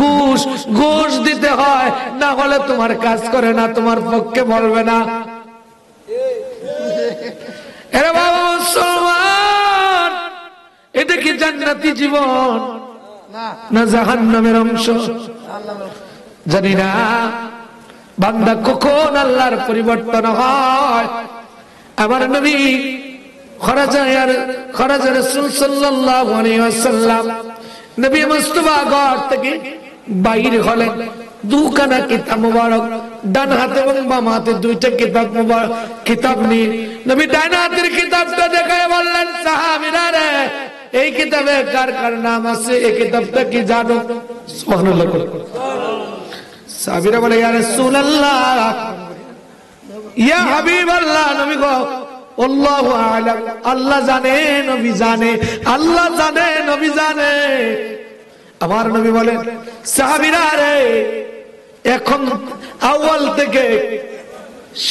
ঘুষ ঘুষ দিতে হয়, না হলে তোমার কাজ করে না, তোমার পক্ষে বলবে না। এরে বাবা মুসলমান, এটা কি জান্নাতি জীবন না জাহান্নামের অংশ? জানি না বান্দা কখন আল্লাহর পরিবর্তন হয়। আমার নবী খরাজা রাসূল সাল্লাল্লাহু আলাইহি ওয়াসাল্লাম নবী মুস্তাফা ঘর থেকে বাইর হলেন, দুখানা কিতাব মুবারক, ডান হাতে এবং বাম হাতে দুইটা কিতাব মুবারক, কিতাব নিয়ে নবী ডান হাতের কিতাবটা দেখায় বললেন, সাহাবীরা রে, এই কিতাবে কার কার নাম আছে? এই কিতাবটা কি জানো? সুবহানাল্লাহ। সাহাবীরা বলে, ইয়া রাসূলুল্লাহ, ইয়া হাবিবাল্লাহ, নবী গো, আল্লাহু আ'লাম, আল্লাহ জানে, নবী জানে, আল্লাহ জানে, নবী জানে। আমার নবী বলেন, সাহাবীরা রে, এখন আউয়াল থেকে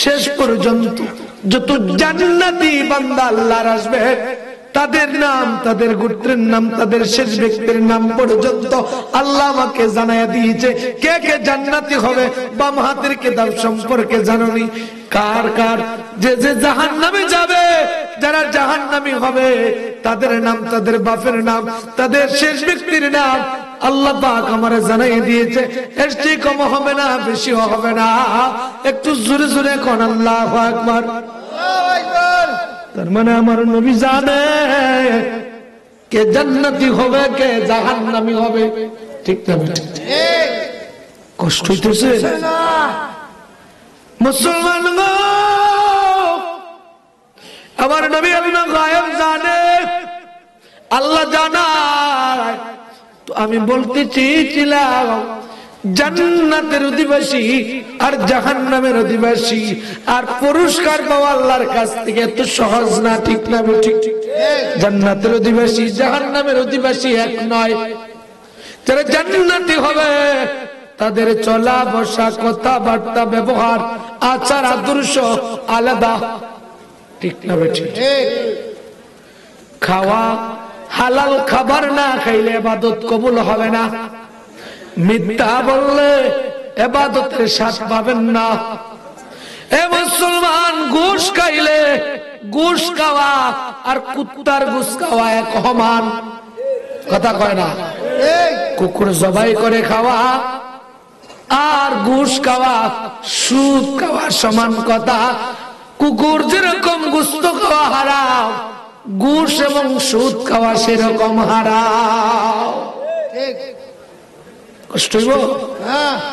শেষ পর্যন্ত যত জান্নাতি বান্দা আল্লাহর আসবে, তাদের নাম, তাদের গোত্রের নাম, তাদের শেষ ব্যক্তির নাম পর্যন্ত আল্লাহ আমাকে জানায়া দিয়েছে কে কে জান্নাতি হবে। বাম হাতের কিতাব সম্পর্কে জানোনি? কার কার যে যে জাহান্নামে যাবে, যারা জাহান্নামী হবে, তাদের নাম, তাদের বাপের নাম, তাদের শেষ ব্যক্তির নাম আল্লাহ পাক আমারে জানাই দিয়েছে। এর চেয়ে কম হবে না, বেশিও হবে না। একটু জোরে জোরে কোন আল্লাহু আকবার। তার মানে আমার নবী জানে কে জান্নাতি হবে, কে জাহান্নামী হবে। ঠিক না? কষ্ট হইতেছে মুসলমান গো, আমার নবী আল্লাহ গায়েব জানে, আল্লাহ জানায়। তো আমি বলতে চেয়েছিলাম, জান্নাতের অধিবাসী আর জাহান্নামের অধিবাসী আর পুরস্কার পাওয়া আল্লাহর কাছ থেকে এত সহজ না। ঠিক না? ঠিক। জান্নাতের অধিবাসী জাহান্নামের অধিবাসী এক নয়। যারা জান্নাতি হবে তাদের চলা বসা, কথাবার্তা, ব্যবহার, আচার আদর্শ আলাদা। ঠিক না? ঠিক। খাওয়া হালাল খাবার না খাইলে ইবাদত কবুল হবে না। মিথ্যা বললে ইবাদতের স্বাদ পাবেন না। এ মুসলমান, ঘুষ খাইলে, ঘুষ খাওয়া আর কুত্তার ঘুষ খাওয়া এক সমান। কথা কয় না? কুকুর জবাই করে খাওয়া আর ঘুষ খাওয়া, সুদ খাওয়া সমান কথা। কুকুর যেরকম গোশত খাওয়া হারাম, ঘুষ এবং সুদ খাওয়া সেরকম হারাম। কষ্ট হইব?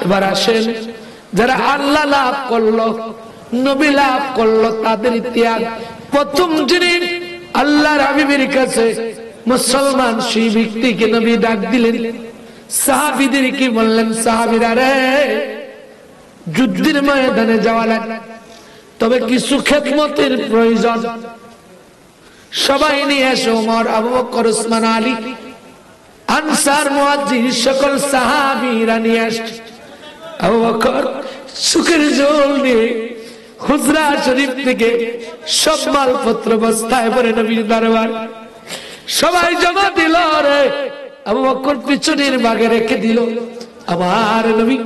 এবার আসেন, যারা আল্লাহ লাভ করলো, নবী লাভ করলো, তাদের ইতিহাস। প্রথম যিনি আল্লাহর হাবিবের কাছে মুসলমান, সেই ব্যক্তিকে নবী ডাক দিলেন। সাহাবীদের কি বললেন? সাহাবীরা রে, যুদ্ধের ময়দানে যাওয়া লাগে, তবে কিছু খেদমতের প্রয়োজন। সবাই নিয়ে এসো। ওমর, আবু বকর, ওসমান, আলী, আনসার, মুহাজির সকল সাহাবীরা নিয়ে আসছে। আবু বকর সুখের জল নিয়ে হুজরা শরীফ থেকে সব মালপত্র বস্তায় ভরে নবীর দরবার সবাই জমা দিল। রে আবু বকর পিছনের ভাগে রেখে দিল। আমার নবী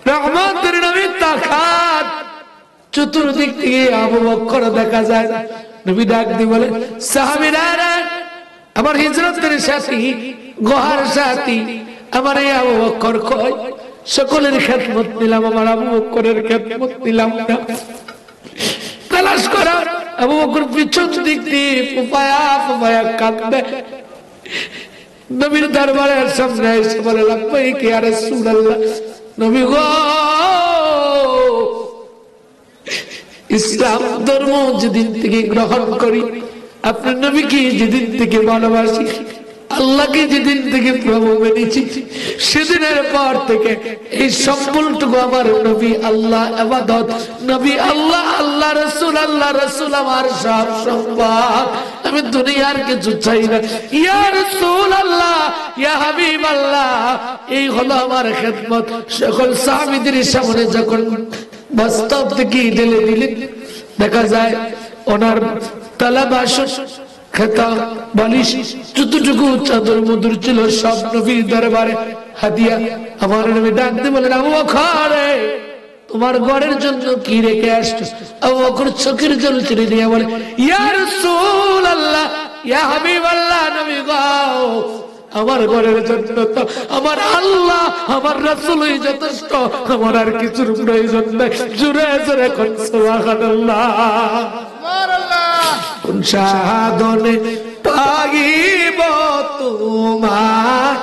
রহমতের নবী তাকান, চতুর্দিক থেকে আবু বকর দেখা যায়। নবী ডাক দিয়ে বলে, সাহাবীরা, আমার হিজরতের সাথী, গোহার সাথী, আমার এই আবু বকর কই? সকলের খেদমত নিলাম, আমার আবু বকরের খেদমত নিলাম না। তালাশ করা। আবু বকর পিছন দিক দিয়ে ফুপায়া ফুপায়া কাঁদবে। নবীর দরবারের সামনে এসে বলে, লাব্বাইক ইয়া রাসূলুল্লাহ। নবী গো, ইসলাম ধর্ম যেদিন থেকে গ্রহণ করি, আপনার নবীকে যেদিন থেকে ভালোবাসি, আল্লাহকে যেদিন থেকে প্রভু মেনেছি, সেদিনের পর থেকে এই সম্পূর্ণটুকু আমার নবী আল্লাহ ইবাদত, নবী আল্লাহ, আল্লাহ রাসূল, আল্লাহ রাসূল আমার সব সম্পদ। আমি দুনিয়ার কিছু চাই না। ইয়া রাসূলুল্লাহ, ইয়া হাবিবাল্লাহ, এই হলো আমার খেদমত। সকল সাহাবীদের সামনে যখন বাস্তব থেকে ঢেলে দিলেন, দেখা যায় ওনার তালা বাসন, খেতা, বালিশ, যতটুকু চাদর মধুর ছিল সব নবীর দরবারে হাদিয়া। আমার নবী ডাক দিয়ে বলেন, আবু বকর, তোমার ঘরের জন্য কি রেখে আসছো? আবু বকর চোখের জল ছেড়ে দিয়ে বলে, ইয়া রাসূলুল্লাহ, ইয়া হাবিবাল্লাহ, নবী গো, আমার ঘরের জন্য তো আমার আল্লাহ, আমার রাসূলই যথেষ্ট, আমার আর কিছুর প্রয়োজন নেই। জোরে জোরে কোন সুবহানাল্লাহ। কোন সাধনে পাইব তোমার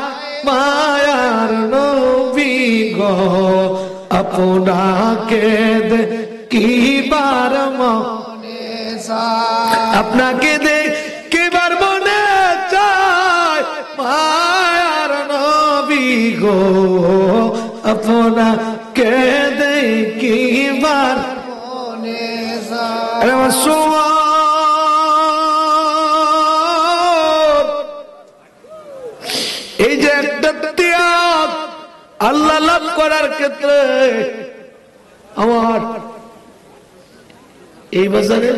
মায়ার নবী গো, আপনাকে দেখিবার মনে চায়, আপনাকে দেখিবার মনে চায়, মায়ার নবী গো, আপনাকে দেখিবার মনে চায়। এই যে একটা ত্যাগ আল্লাহ লাভ করার ক্ষেত্রে, আমার এই বাজারে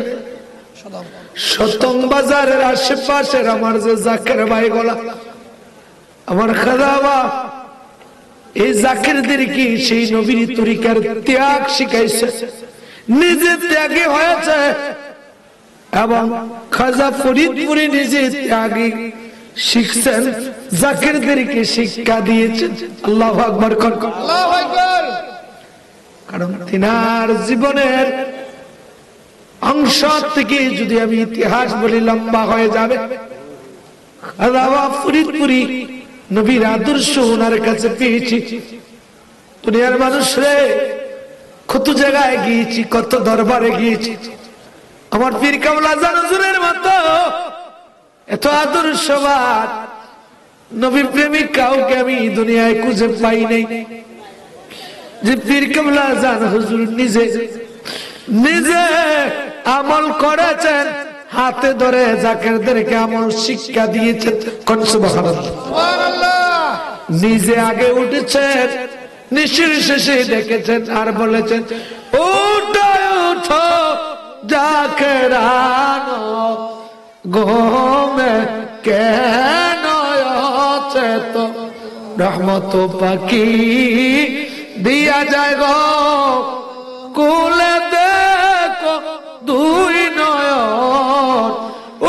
সতং বাজারের আশেপাশের আমার যে জাকের ভাই গোলা, আমার খাদাবা, এই জাকিরদেরকে সেই নবীর তরিকার ত্যাগ শিখাইছে, নিজে ত্যাগী হয়েছে, এবং খাজা ফরিদপুরি নিজে ত্যাগী শিখছেন, জাকিরদেরকে শিক্ষা দিয়েছেন। আল্লাহু আকবার, আল্লাহু আকবার। কারণ তিনার জীবনের অংশ থেকে যদি আমি ইতিহাস বলি লম্বা হয়ে যাবে। খাজা ফরিদপুরি নবীর আদর্শ ওনার কাছে পেয়েছি। দুনিয়ার মানুষ রে, কত জায়গায় গিয়েছি, কত দরবারে গিয়েছি, আমার পীর কামলা হুজুরের মতো এত আদর্শবাদ নবী প্রেমিক কাউকে আমি দুনিয়ায় খুঁজে পাই নাই। যে পীর কামলা হুজুর নিজে নিজে আমল করেছেন, হাতে ধরে জাকিরদেরকে আমল শিক্ষা দিয়েছেন। কোন সুবহানাল্লাহ। নিজে আগে উঠেছেন, নিশির শেষে দেখেছেন আর বলেছেন, উঠো উঠো জাকিরানো, ঘুমে কেন অচেত, রহমত পাখি দিয়া যায় গো, কুলে দেখো দুই নয়ন,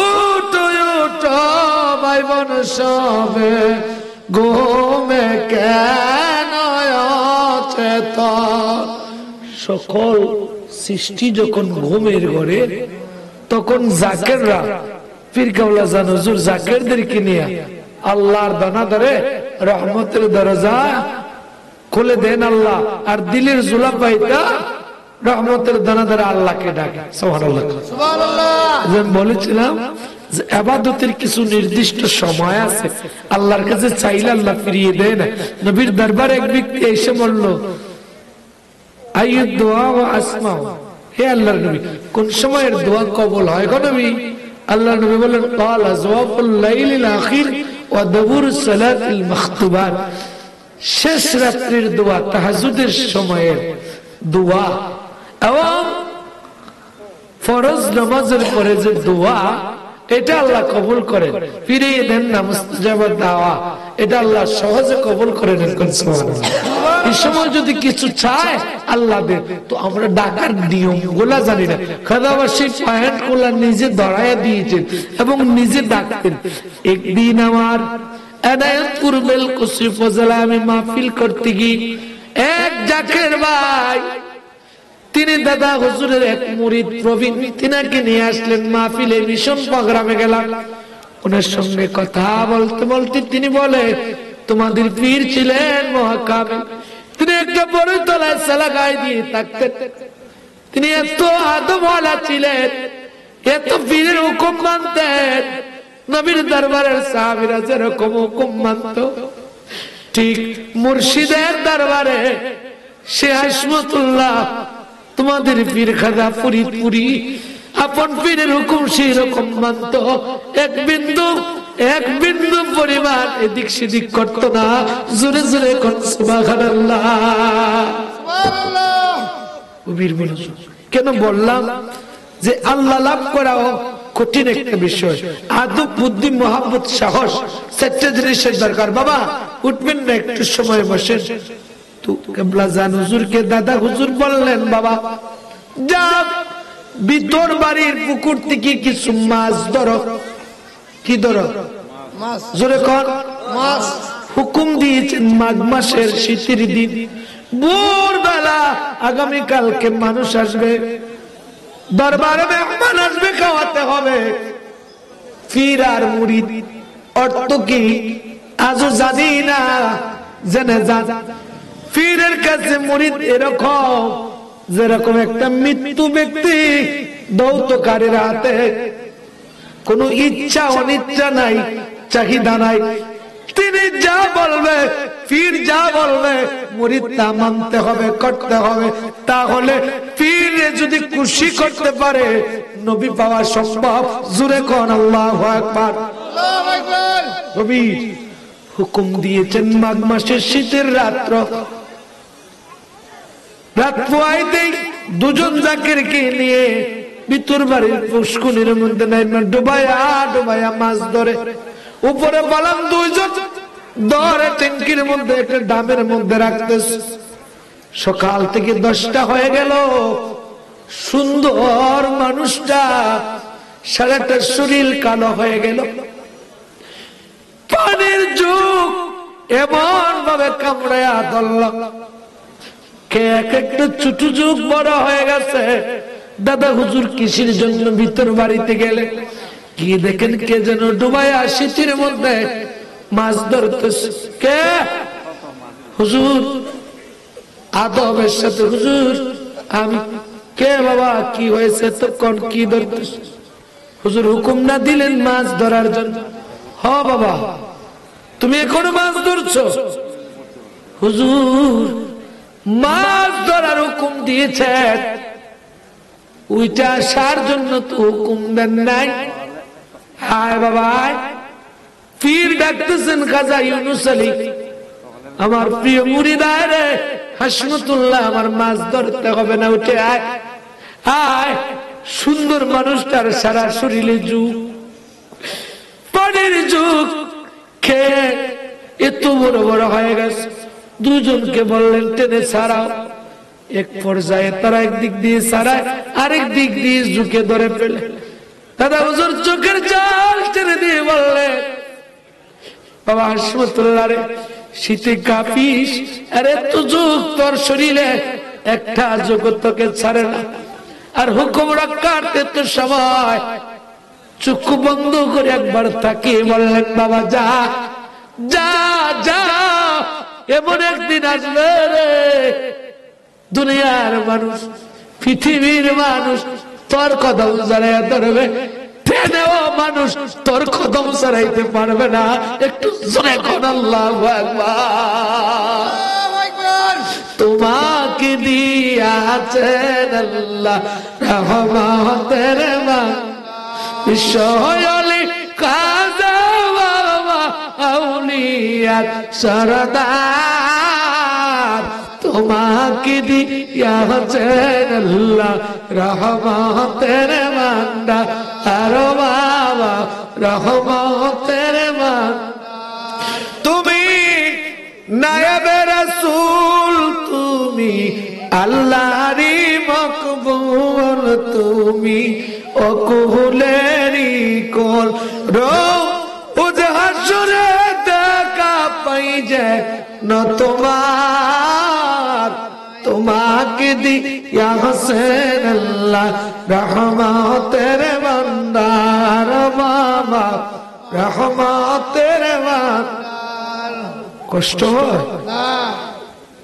উঠো উঠো ভাই বোন সবে, ঘুমে কেন অচেত। সকল সৃষ্টি যখন ঘুমের ঘরে, তখন জাকিররা পীর কামলা হুজুর জাকিরদেরকে নিয়ে আল্লাহর দানা ধরে রহমতের দরজা খুলে দেন আল্লাহ, আর দিলের জুলা পাইতা রহমতের দানা ধরে আল্লাহকে ডাকে। সুবহানাল্লাহ, সুবহানাল্লাহ। বলেছিলাম যে ইবাদতের কিছু নির্দিষ্ট সময় আছে, আল্লাহর কাছে চাইলে আল্লাহ ফিরিয়ে দেয় না। নবীর দরবারে এক ব্যক্তি এসে বলল, আইয়ুদ দুআ ওয়া আসমাউ, হে আল্লাহর নবী, কোন সময়ের দোয়া কবুল হয় গো নবী? আল্লাহর নবী বলেন, ক্বালা জওয়াফুল লাইলিল আখির ওয়া দুবুরুস সালাতিল মাকতুবাত, শেষ রাত্রির দোয়া, তাহাজ্জুদের সময়ের দোয়া এবং ফরজ নামাজের পরে যে দোয়া, এটা আল্লাহ কবুল করেন। ফিরিয়ে দেন না মুস্তাজাব দাওয়া, এটা আল্লাহ সহজে কবুল করেন। সুবহানাল্লাহ। এই সময় যদি কিছু চায় আল্লাহ দেন। তো আমরা ডাকার নিয়ম গুলা জানি না। খাদাবাসী পয়েন্ট গুলা নিজে ধরাইয়া দিয়েছেন এবং নিজে ডাকতেন। একদিন আমার এনায়েতপুর বেলকুচি উপজেলায় আমি মাহফিল করতে গিয়ে এক জাকের ভাই, তিনি দাদা হুজুরের এক মুরিদ প্রবীণ, তিনাকে নিয়ে আসলেন মাহফিলে। মিশন প্রোগ্রামে গেলাম, ওনার সঙ্গে কথা বলতে বলতে তিনি বলে, তোমাদের পীর ছিলেন মহাকামিল। তিনি একটা বড় তলায় সালা গায়ে দিয়ে থাকতেন। তিনি এত আদমওয়ালা ছিলেন, এত পীরের হুকুম মানতেন, নবীর দরবারের সাহাবীরা যেরকম হুকুম মানত, ঠিক মুর্শিদের দরবারে সে হাসমতুল্লাহ তোমাদের পীর খাজা ফরিদপুরি আপন পীরের হুকুম সেই রকম মানত। এক বিন্দু পরিমাণ এদিক সেদিক করতো না। জোরে জোরে সুবহানাল্লাহ। কেন বললাম যে আল্লাহ লাভ করাও কঠিন একটা বিষয়। আদব, বুদ্ধি, মহাব্বত, সাহস, চারটা জিনিসের দরকার। বাবা উঠবেন না, একটু সময় বসেন। তো কেবলা জান হুজুরকে দাদা হুজুর বললেন, বাবা যা ভিতর বাড়ির পুকুর থেকে কিছু মাছ ধরো। কি ধরো? জোরে কর। মাছ হুকুম দিয়েছেন মাঘ মাসের শীতের দিন, ভোরবেলা। আগামীকালকে মানুষ আসবে, দরবারে মেহমান আসবে, খাওয়াতে হবে। পীর আর মুরিদ অর্থ কি আজও জানি না, জেনে যান। পীরের কাছে মুরিদ এরকম যেরকম একটা মৃত্যু ব্যক্তি, দৌতকারীর হাতে কোনো ইচ্ছা অনিচ্ছা নাই, চাহিদা নাই। তিনি যা বলবে, পীর যা বলবে, মুরিদ তা মানতে হবে, করতে হবে। তাহলে পীর যদি খুশি করতে পারে নবী পাওয়া সম্ভব। জোরে কোন আল্লাহু আকবার। নবী হুকুম দিয়েছেন মাঘ মাসের শীতের রাত্র, রাত পোয়াইতেই দুজন জাকিরকে নিয়ে ভিতর বাড়ির পুষ্কুনির মধ্যে নাইমা ডুবাইয়া মাছ ধরে। উপরে বলাম দুইজন ধরে ট্যাঙ্কির মধ্যে, একটা ডামের মধ্যে রাখতেছে। সকাল থেকে 10টা হয়ে গেল। সুন্দর মানুষটা সারাটা শরীর কালো হয়ে গেল। পানির যুগ এমন ভাবে কামড়ায়া ধরল, কে এক একটা ছোট যুগ বড় হয়ে গেছে। দাদা হুজুর কিসের জন্য ভিতর বাড়িতে গেলে কি দেখেন কে যেন ডুবাইয়া শীতের মধ্যে মাছ ধরতেছে। কে? হুজুর। আদবের সাথে, হুজুর আমি। কে বাবা, কি হয়েছে? তো কোন কি ধরতেছে? হুজুর হুকুম না দিলেন মাছ ধরার জন্য। হ বাবা, তুমি এখনো মাছ ধরছো? হুজুর মাছ ধরার হুকুম দিয়েছেন, ওইটা আসার জন্য তো হুকুম দেন নাই। হায় বাবা, পীর ডাকতেছেন খাজা ইউনুস আলী, আমার প্রিয় মুরিদ রে হাসমতুল্লাহ, আমার মাছ ধরতে হবে না, উঠে আয় আয়। সুন্দর মানুষটার সারা শরীরে যুগ, পানির যুগ খেয়ে এত বড় বড় হয়ে গেছে। দুজনকে বললেন টেনে ছাড়াও। এক পর্যায়ে তারা একদিক দিয়ে ছাড়ায়, আরেক দিক দিয়ে ঝুঁকে ধরে ফেলে। দাদা হুজুর চোখের জল টেনে দিয়ে বললেন, বাবা হাসমতুল্লাহ রে, শীতে কাঁপিস, আরে তো যুগ তোর শরীরে একটা জগৎ তোকে ছাড়ে না। আর হুকুম রক্ষার তো সময়। চক্ষু বন্ধ করে একবার তাকিয়ে বললেন, বাবা যা যা যা, এমন একদিন আসবে রে, দুনিয়ার মানুষ, পৃথিবীর মানুষ তোর কদম ছাড়াইয়া ধরবে, ট্রেনেও মানুষ তোর কদম ছাড়াইতে পারবে না। একটু জোরে কোন আল্লাহু আকবার। তোমাকে দিয়াছেন আল্লাহ রহমতের মান, বিশ্বলি কাজা বাবা আউলিয়াত সরদার। তোমাকে দিয়াছেন আল্লাহ রহমতের মান্ডা, আর বাবা রহমতের মান। তুমি নায়েবে রাসূল আল্লাহরি মকবুল তুমি ও কুহুলেরি কোল রোজ হাসরে দেখা পাই যে ন তোমার তোমাকে দিয়া হোসেন আল্লাহ রহমতের ভান্ডার বাবা রহমতের ভান্ডার। কষ্ট হয়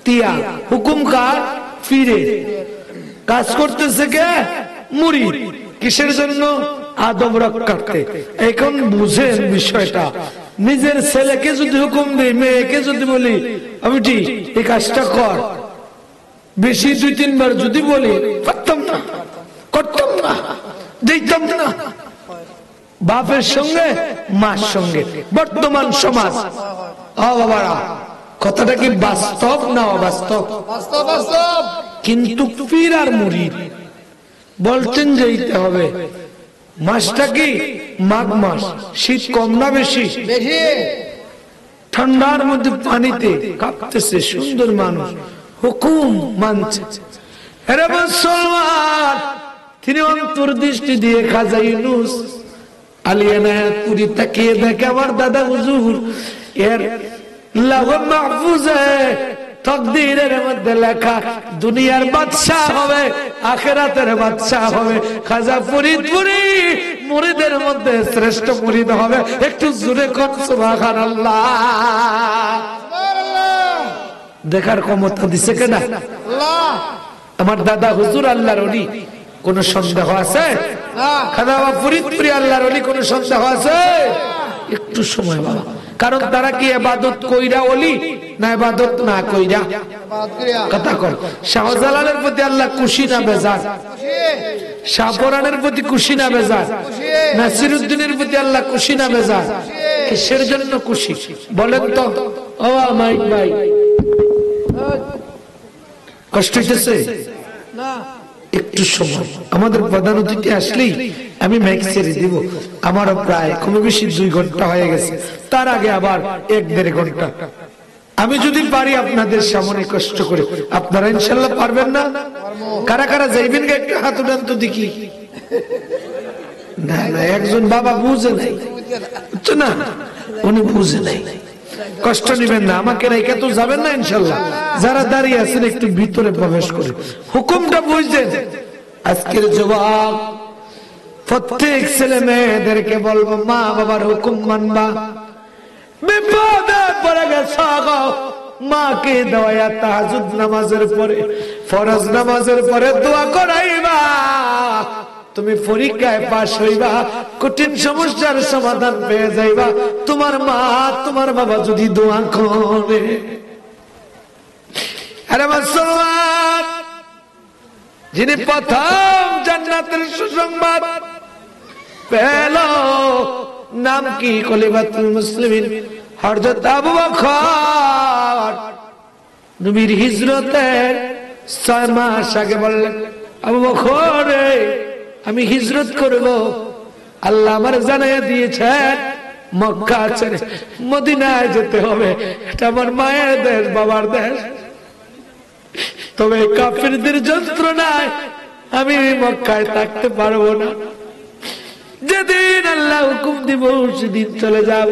তিয়া হুকুম কার ফিরে কাজ করতেছে কে মুরিদ কিসের জন্য আদব রক্ষার্থে। এখন বুঝেন বিষয়টা, নিজের ছেলেকে যদি হুকুম দিই মেয়েকে যদি বলি আমি ঠিক এই কাজটা কর, বেশি 2-3 বার যদি বলি পারতাম না করতাম না দিতাম না। বাপের সঙ্গে মার সঙ্গে বর্তমান সমাজ বাবারা কথাটা কি বাস্তব না অবাস্তব? কিন্তু পীর আর মুরিদ বলতেন যেতে হবে। মাসটা কি মাঘ মাস, শীত কম না বেশি? ঠান্ডার মধ্যে পানিতে কাঁপতেছে সুন্দর মানুষ, হুকুম মানছে। আরে মুসলমান, তিনি অন্তর্দৃষ্টি দিয়ে খাজা ইউনূস আলিয়ানায়াতপুরি তাকিয়ে দেখে আমার দাদা হুজুর এর লাওহে মাহফুজে তাকদীরের মধ্যে লেখা দুনিয়ার বাদশা হবে আখিরাতের বাদশা হবে। খাজা ফরিদপুরি মুরিদের মধ্যে শ্রেষ্ঠ মুরিদ হবে। একটু জোরে কোন সুবহানাল্লাহ। দেখার ক্ষমতা দিছে কেনা আল্লাহ। আমার দাদা হুজুর আল্লাহর ওলি, কোন সন্দেহ আছে? খাজা ফরিদপুরি আল্লাহর ওলি, কোন সন্দেহ আছে? একটু সময় বাবা, কারণ তারা কি ইবাদত কইরা ওলি না ইবাদত না কইরা? কথা কর। শাহজালালের প্রতি আল্লাহ খুশি না বেজার? শাহপরানের প্রতি খুশি না বেজার? নাসিরউদ্দিনের প্রতি আল্লাহ খুশি না বেজার? কিসের জন্য খুশি বলেন তো? ও মাইক ভাই কষ্ট হইতেছে না? একটু সময়, আমাদের প্রধান অতিথি আসলেই আমি মাইক ছেড়ে দিব। আমারও প্রায় কমে বেশি 2 ঘন্টা হয়ে গেছে, তার আগে আবার 1-1.5 ঘন্টা আমি যদি পারি আপনাদের সামনে কষ্ট করে। আপনারা ইনশাল্লাহ পারবেন না? কারা কারা যাইবেন একটা হাত উঠান তো দেখি। না না, একজন বাবা বুঝে নাই, বুঝছো না, উনি বুঝে নাই। কষ্ট নিবেন না, আমাকে রেখে তো যাবেন না ইনশাল্লাহ। যারা দাঁড়িয়ে আছেন একটু ভিতরে প্রবেশ করে হুকুমটা বুঝছেন। আজকের জবাব প্রত্যেক ছেলে মেয়েদেরকে বলবো, মা বাবার হুকুম মানবা। বিপদে পড়ে গেছ গো, মাকে দয়া তাহাজ্জুদ নামাজের পরে ফরজ নামাজের পরে দোয়া করাইবা। তুমি পরীক্ষায় পাস হইবা, কঠিন সমস্যার সমাধান পেয়ে যাইবা। তোমার মা তোমার বাবা যদি দোয়া করে। আরে মুসলমান, যিনি প্রথম জান্নাতের সুসংবাদ পেল, নাম কি? খলিফাতুল মুসলিমিন হযরত আবু বকর। নবীর হিজরতের 6 মাস আগে বললেন, আবু বকর আমি হিজরত করব। আল্লাহ আমার জানিয়ে দিয়েছেন মক্কা ছেড়ে মদিনায় যেতে হবে। এটা আমার মায়ের দেশ, বাবার দেশ, তবে কাফিরদের যন্ত্রণায় আমি মক্কায় থাকতে পারবো না। যেদিন আল্লাহ হুকুম দিব সেদিন চলে যাব।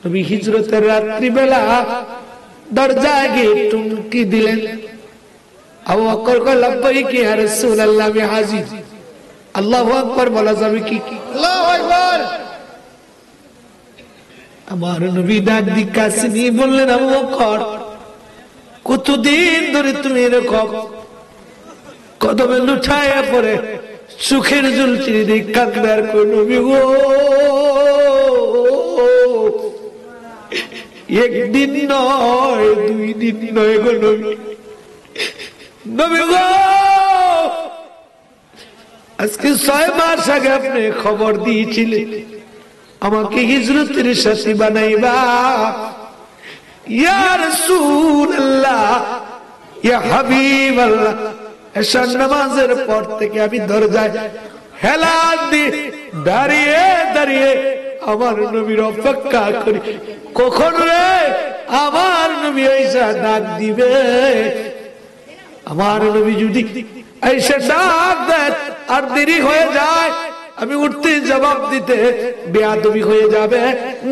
নবী হিজরতের রাত্রি বেলা দরজায় গিয়ে টুনকি দিলেন। আবু বকর কয়, লাব্বাইক ইয়া রাসূলুল্লাহ, আমি হাজির। আল্লাহু আকবার বলা যাবে কি? আল্লাহু আকবার। আমার নবী ডাক দিয়ে কাছে নিয়ে বললেন, আবু বকর কতদিন ধরে তুমি এরকম কদমে লুঠায়া পড়ে সুখের জুলচিনি দিয়ে কান্দার কই? নবী গো, একদিন নয় 2 দিন নয় গো নবী। নবী গো, আজকে 6 মাস আগে আপনি খবর দিয়েছিলেন আমাকে হিজরতের সাথী বানাইবা। ইয়া রাসূলুল্লাহ, ইয়া হাবিবাল্লাহ, এশার নামাজের পর থেকে আমি দরজায় হেলান দিয়ে দাঁড়িয়ে দাঁড়িয়ে আমার নবীর অপেক্ষা করি, কখন রে আমার নবী এসে ডাক দিবে। আমার নবী যদি এসে ডাক দেন আর দেরি হয়ে যায়, আমি উঠতে জবাব দিতে বেয়াদবি হয়ে যাবে,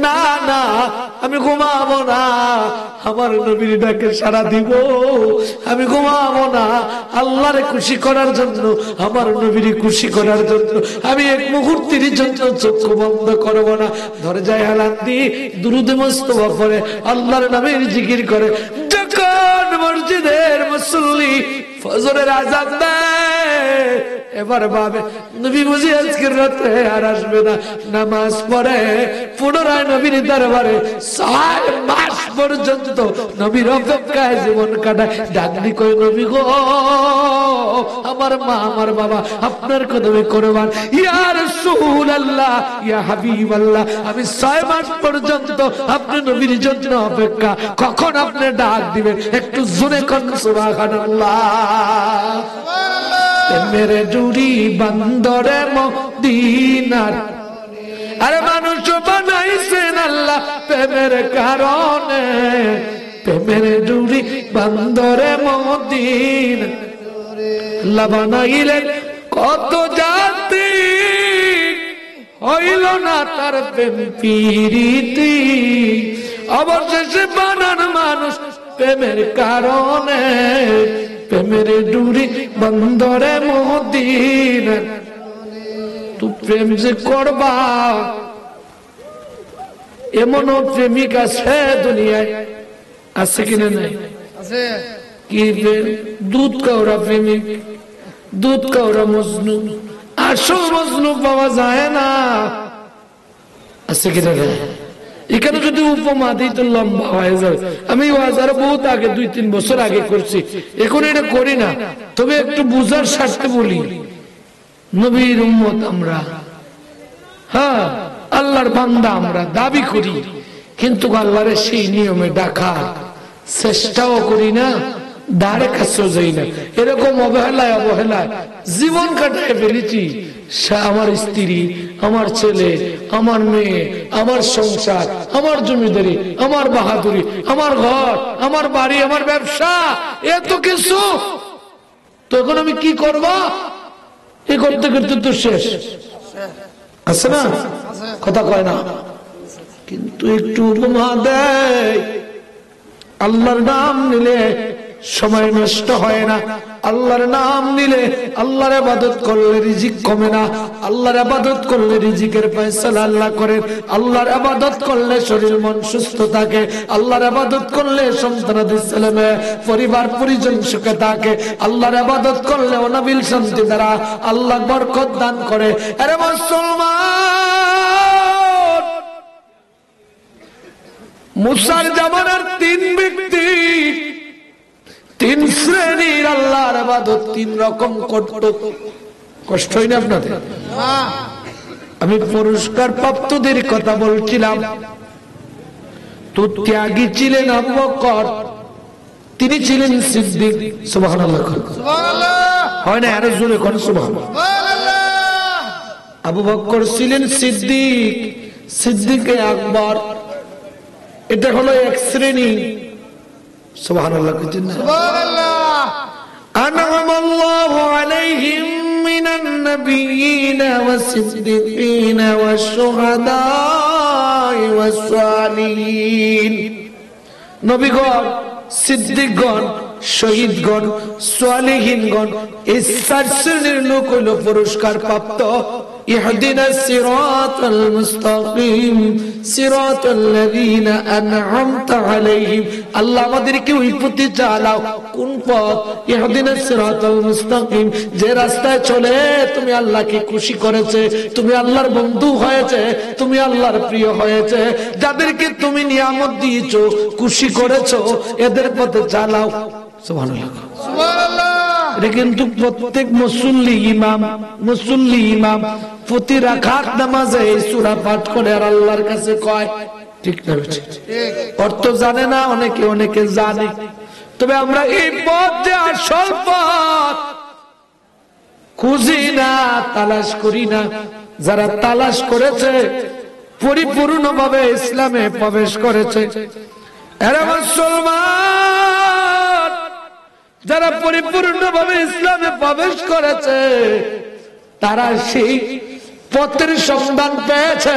না না আমি ঘুমাবো না, আমার নবীর ডাকে সাড়া দিব, আমি ঘুমাবো না, আল্লাহরে খুশি করার জন্য, আমার নবীর খুশি করার জন্য আমি এক মুহূর্তের জন্য চক্ষু বন্ধ করব না। দরজায় হেলান দিয়ে দুরূদে মুস্তাফা পড়ে আল্লাহর নামের জিকির করে। যখন মসজিদের মুসল্লি ফজরের আযান দেয়, এবার ভাবে নবী বুঝি আজকের রাতে আর আসবে না, নামাজ পড়ে পুনরায় নবীর দরবারে 6 মাস পর্যন্ত নবীর অপেক্ষায় জীবন কাটায়। ডাকনি কই নবী গো, আমার মা আমার বাবা আপনার কদমে কুরবান, ইয়া রাসূলুল্লাহ ইয়া হাবিবাল্লাহ, আমি 6 মাস পর্যন্ত আপনি নবীর জন্য অপেক্ষা, কখন আপনি ডাক দিবেন একটু জোরে কোন সুবহানাল্লাহ। মেরে জুড়ি বন্দরে মদিনার, আরে মানুষ বানাইছেন আল্লাহ প্রেমের কারণে, প্রেমের জুড়ি বন্দরে মদিনা, আল্লাহ বানাইলেন কত জাতি, হইল না তার প্রেম প্রীতি, অবশেষে বানান মানুষ প্রেমের কারণে, প্রেমের ডুরি বন্দরে মদিনা। তু প্রেম যে করবা, এমনও প্রেমিক আছে দুনিয়ায়, আছে কিনা নাই? কি দুধ কাউরা প্রেমিক, দুধ কাউরা মজনু, আসল মজনু পাওয়া যায় না, আছে কিনা নাই? এখানে যদি উপমা দিই তো লম্বা হয়ে যাবে। আমি আরো বহুত আগে 2-3 বছর আগে করছি, এখন এটা করি না, তবে একটু বুঝার স্বার্থে বলি। নবীর উম্মত আমরা, হ্যাঁ আল্লাহর বান্দা আমরা দাবি করি, কিন্তু আল্লাহর সেই নিয়মে ডাকার চেষ্টাও করি না, ধারে কাছেও যাই না। এরকম অবহেলায় অবহেলায় জীবন কাটায় ফেলেছি। আমার স্ত্রী, আমার ছেলে, আমার মেয়ে, আমার সংসার, আমার জমিদারি, আমার বাহাদুরি, আমার ঘর, আমার বাড়ি, আমার ব্যবসা, এত কিছু, তো এখন আমি কি করব? এ করতে করতে তো শেষ আছে না, কথা কয় না, কিন্তু একটু উপমা দেয়। আল্লাহর নাম নিলে সময় নষ্ট হয় না, আল্লাহর নাম নিলে, আল্লাহর ইবাদত করলে রিজিক কমে না, আল্লাহর ইবাদত করলে রিজিকের ফয়সালা আল্লাহ করেন, আল্লাহর ইবাদত করলে শরীর মন সুস্থ থাকে, আল্লাহর ইবাদত করলে সন্তানাদি ছেলে পরিবার পরিজন সুখে থাকে, আল্লাহর ইবাদত করলে অনাবিল শান্তি দ্বারা আল্লাহ বরকত দান করে। আরে মুসলমান, মুসার জামানার 3 ব্যক্তি, 3 শ্রেণীর আল্লাহর ইবাদত 3 রকম করত। কষ্ট হয় না আপনাদের? আমি পুরস্কার প্রাপ্তদের কথা বলছিলাম। তো ত্যাগী ছিলেন আবু বকর, তিনি ছিলেন সিদ্দিক। সুবহানাল্লাহ, সুবহানাল্লাহ হয় না? আরো জোরে কোন সুবহানাল্লাহ। আবু বকর ছিলেন সিদ্দিক, সিদ্দিকে আকবর, এটা হলো এক শ্রেণী। সুবহানাল্লাহ, সুবহানাল্লাহ। আনআমাল্লাহু আলাইহিম মিনান নাবিয়্যিনা ওয়াস-সিদ্দীকিনা ওয়াশ-শুহাদা'i ওয়াস-সালিহিন। নবীগণ, সিদ্দিকগণ, শহীদগণ, সালিহিনগণ, এই 4 শ্রেণীর লোক হলো পুরস্কার প্রাপ্ত। ইহদিনাস সিরাতাল মুস্তাকিম সিরাতাল্লাযীনা আন'আমতা আলাইহিম। আল্লাহ আমাদেরকে ওই পথে চালাও। কোন পথ? ইহদিনাস সিরাতাল মুস্তাকিম, যে রাস্তায় চলে তুমি আল্লাহকে খুশি করেছে, তুমি আল্লাহর বন্ধু হয়েছে, তুমি আল্লাহর প্রিয় হয়েছে, যাদেরকে তুমি নিয়ামত দিয়েছো, খুশি করেছো, এদের পথে চালাও। সুবহানাল্লাহ, সুবহানাল্লাহ। এটা কিন্তু প্রত্যেক মুসল্লি ইমাম প্রতি রাকাত নামাজে এই সূরা পাঠ করে আর আল্লাহর কাছে কয়, ঠিক না? অর্থ জানে না অনেকে, অনেকে জানে, তবে আমরা এই পথ যে আসল পথ খুঁজি না, তালাশ করি না। যারা তালাশ করেছে, পরিপূর্ণভাবে ইসলামে প্রবেশ করেছে, এরা মুসলমান। যারা পরিপূর্ণভাবে ইসলামে প্রবেশ করেছে তারা সেই পথের সন্ধান পেয়েছে।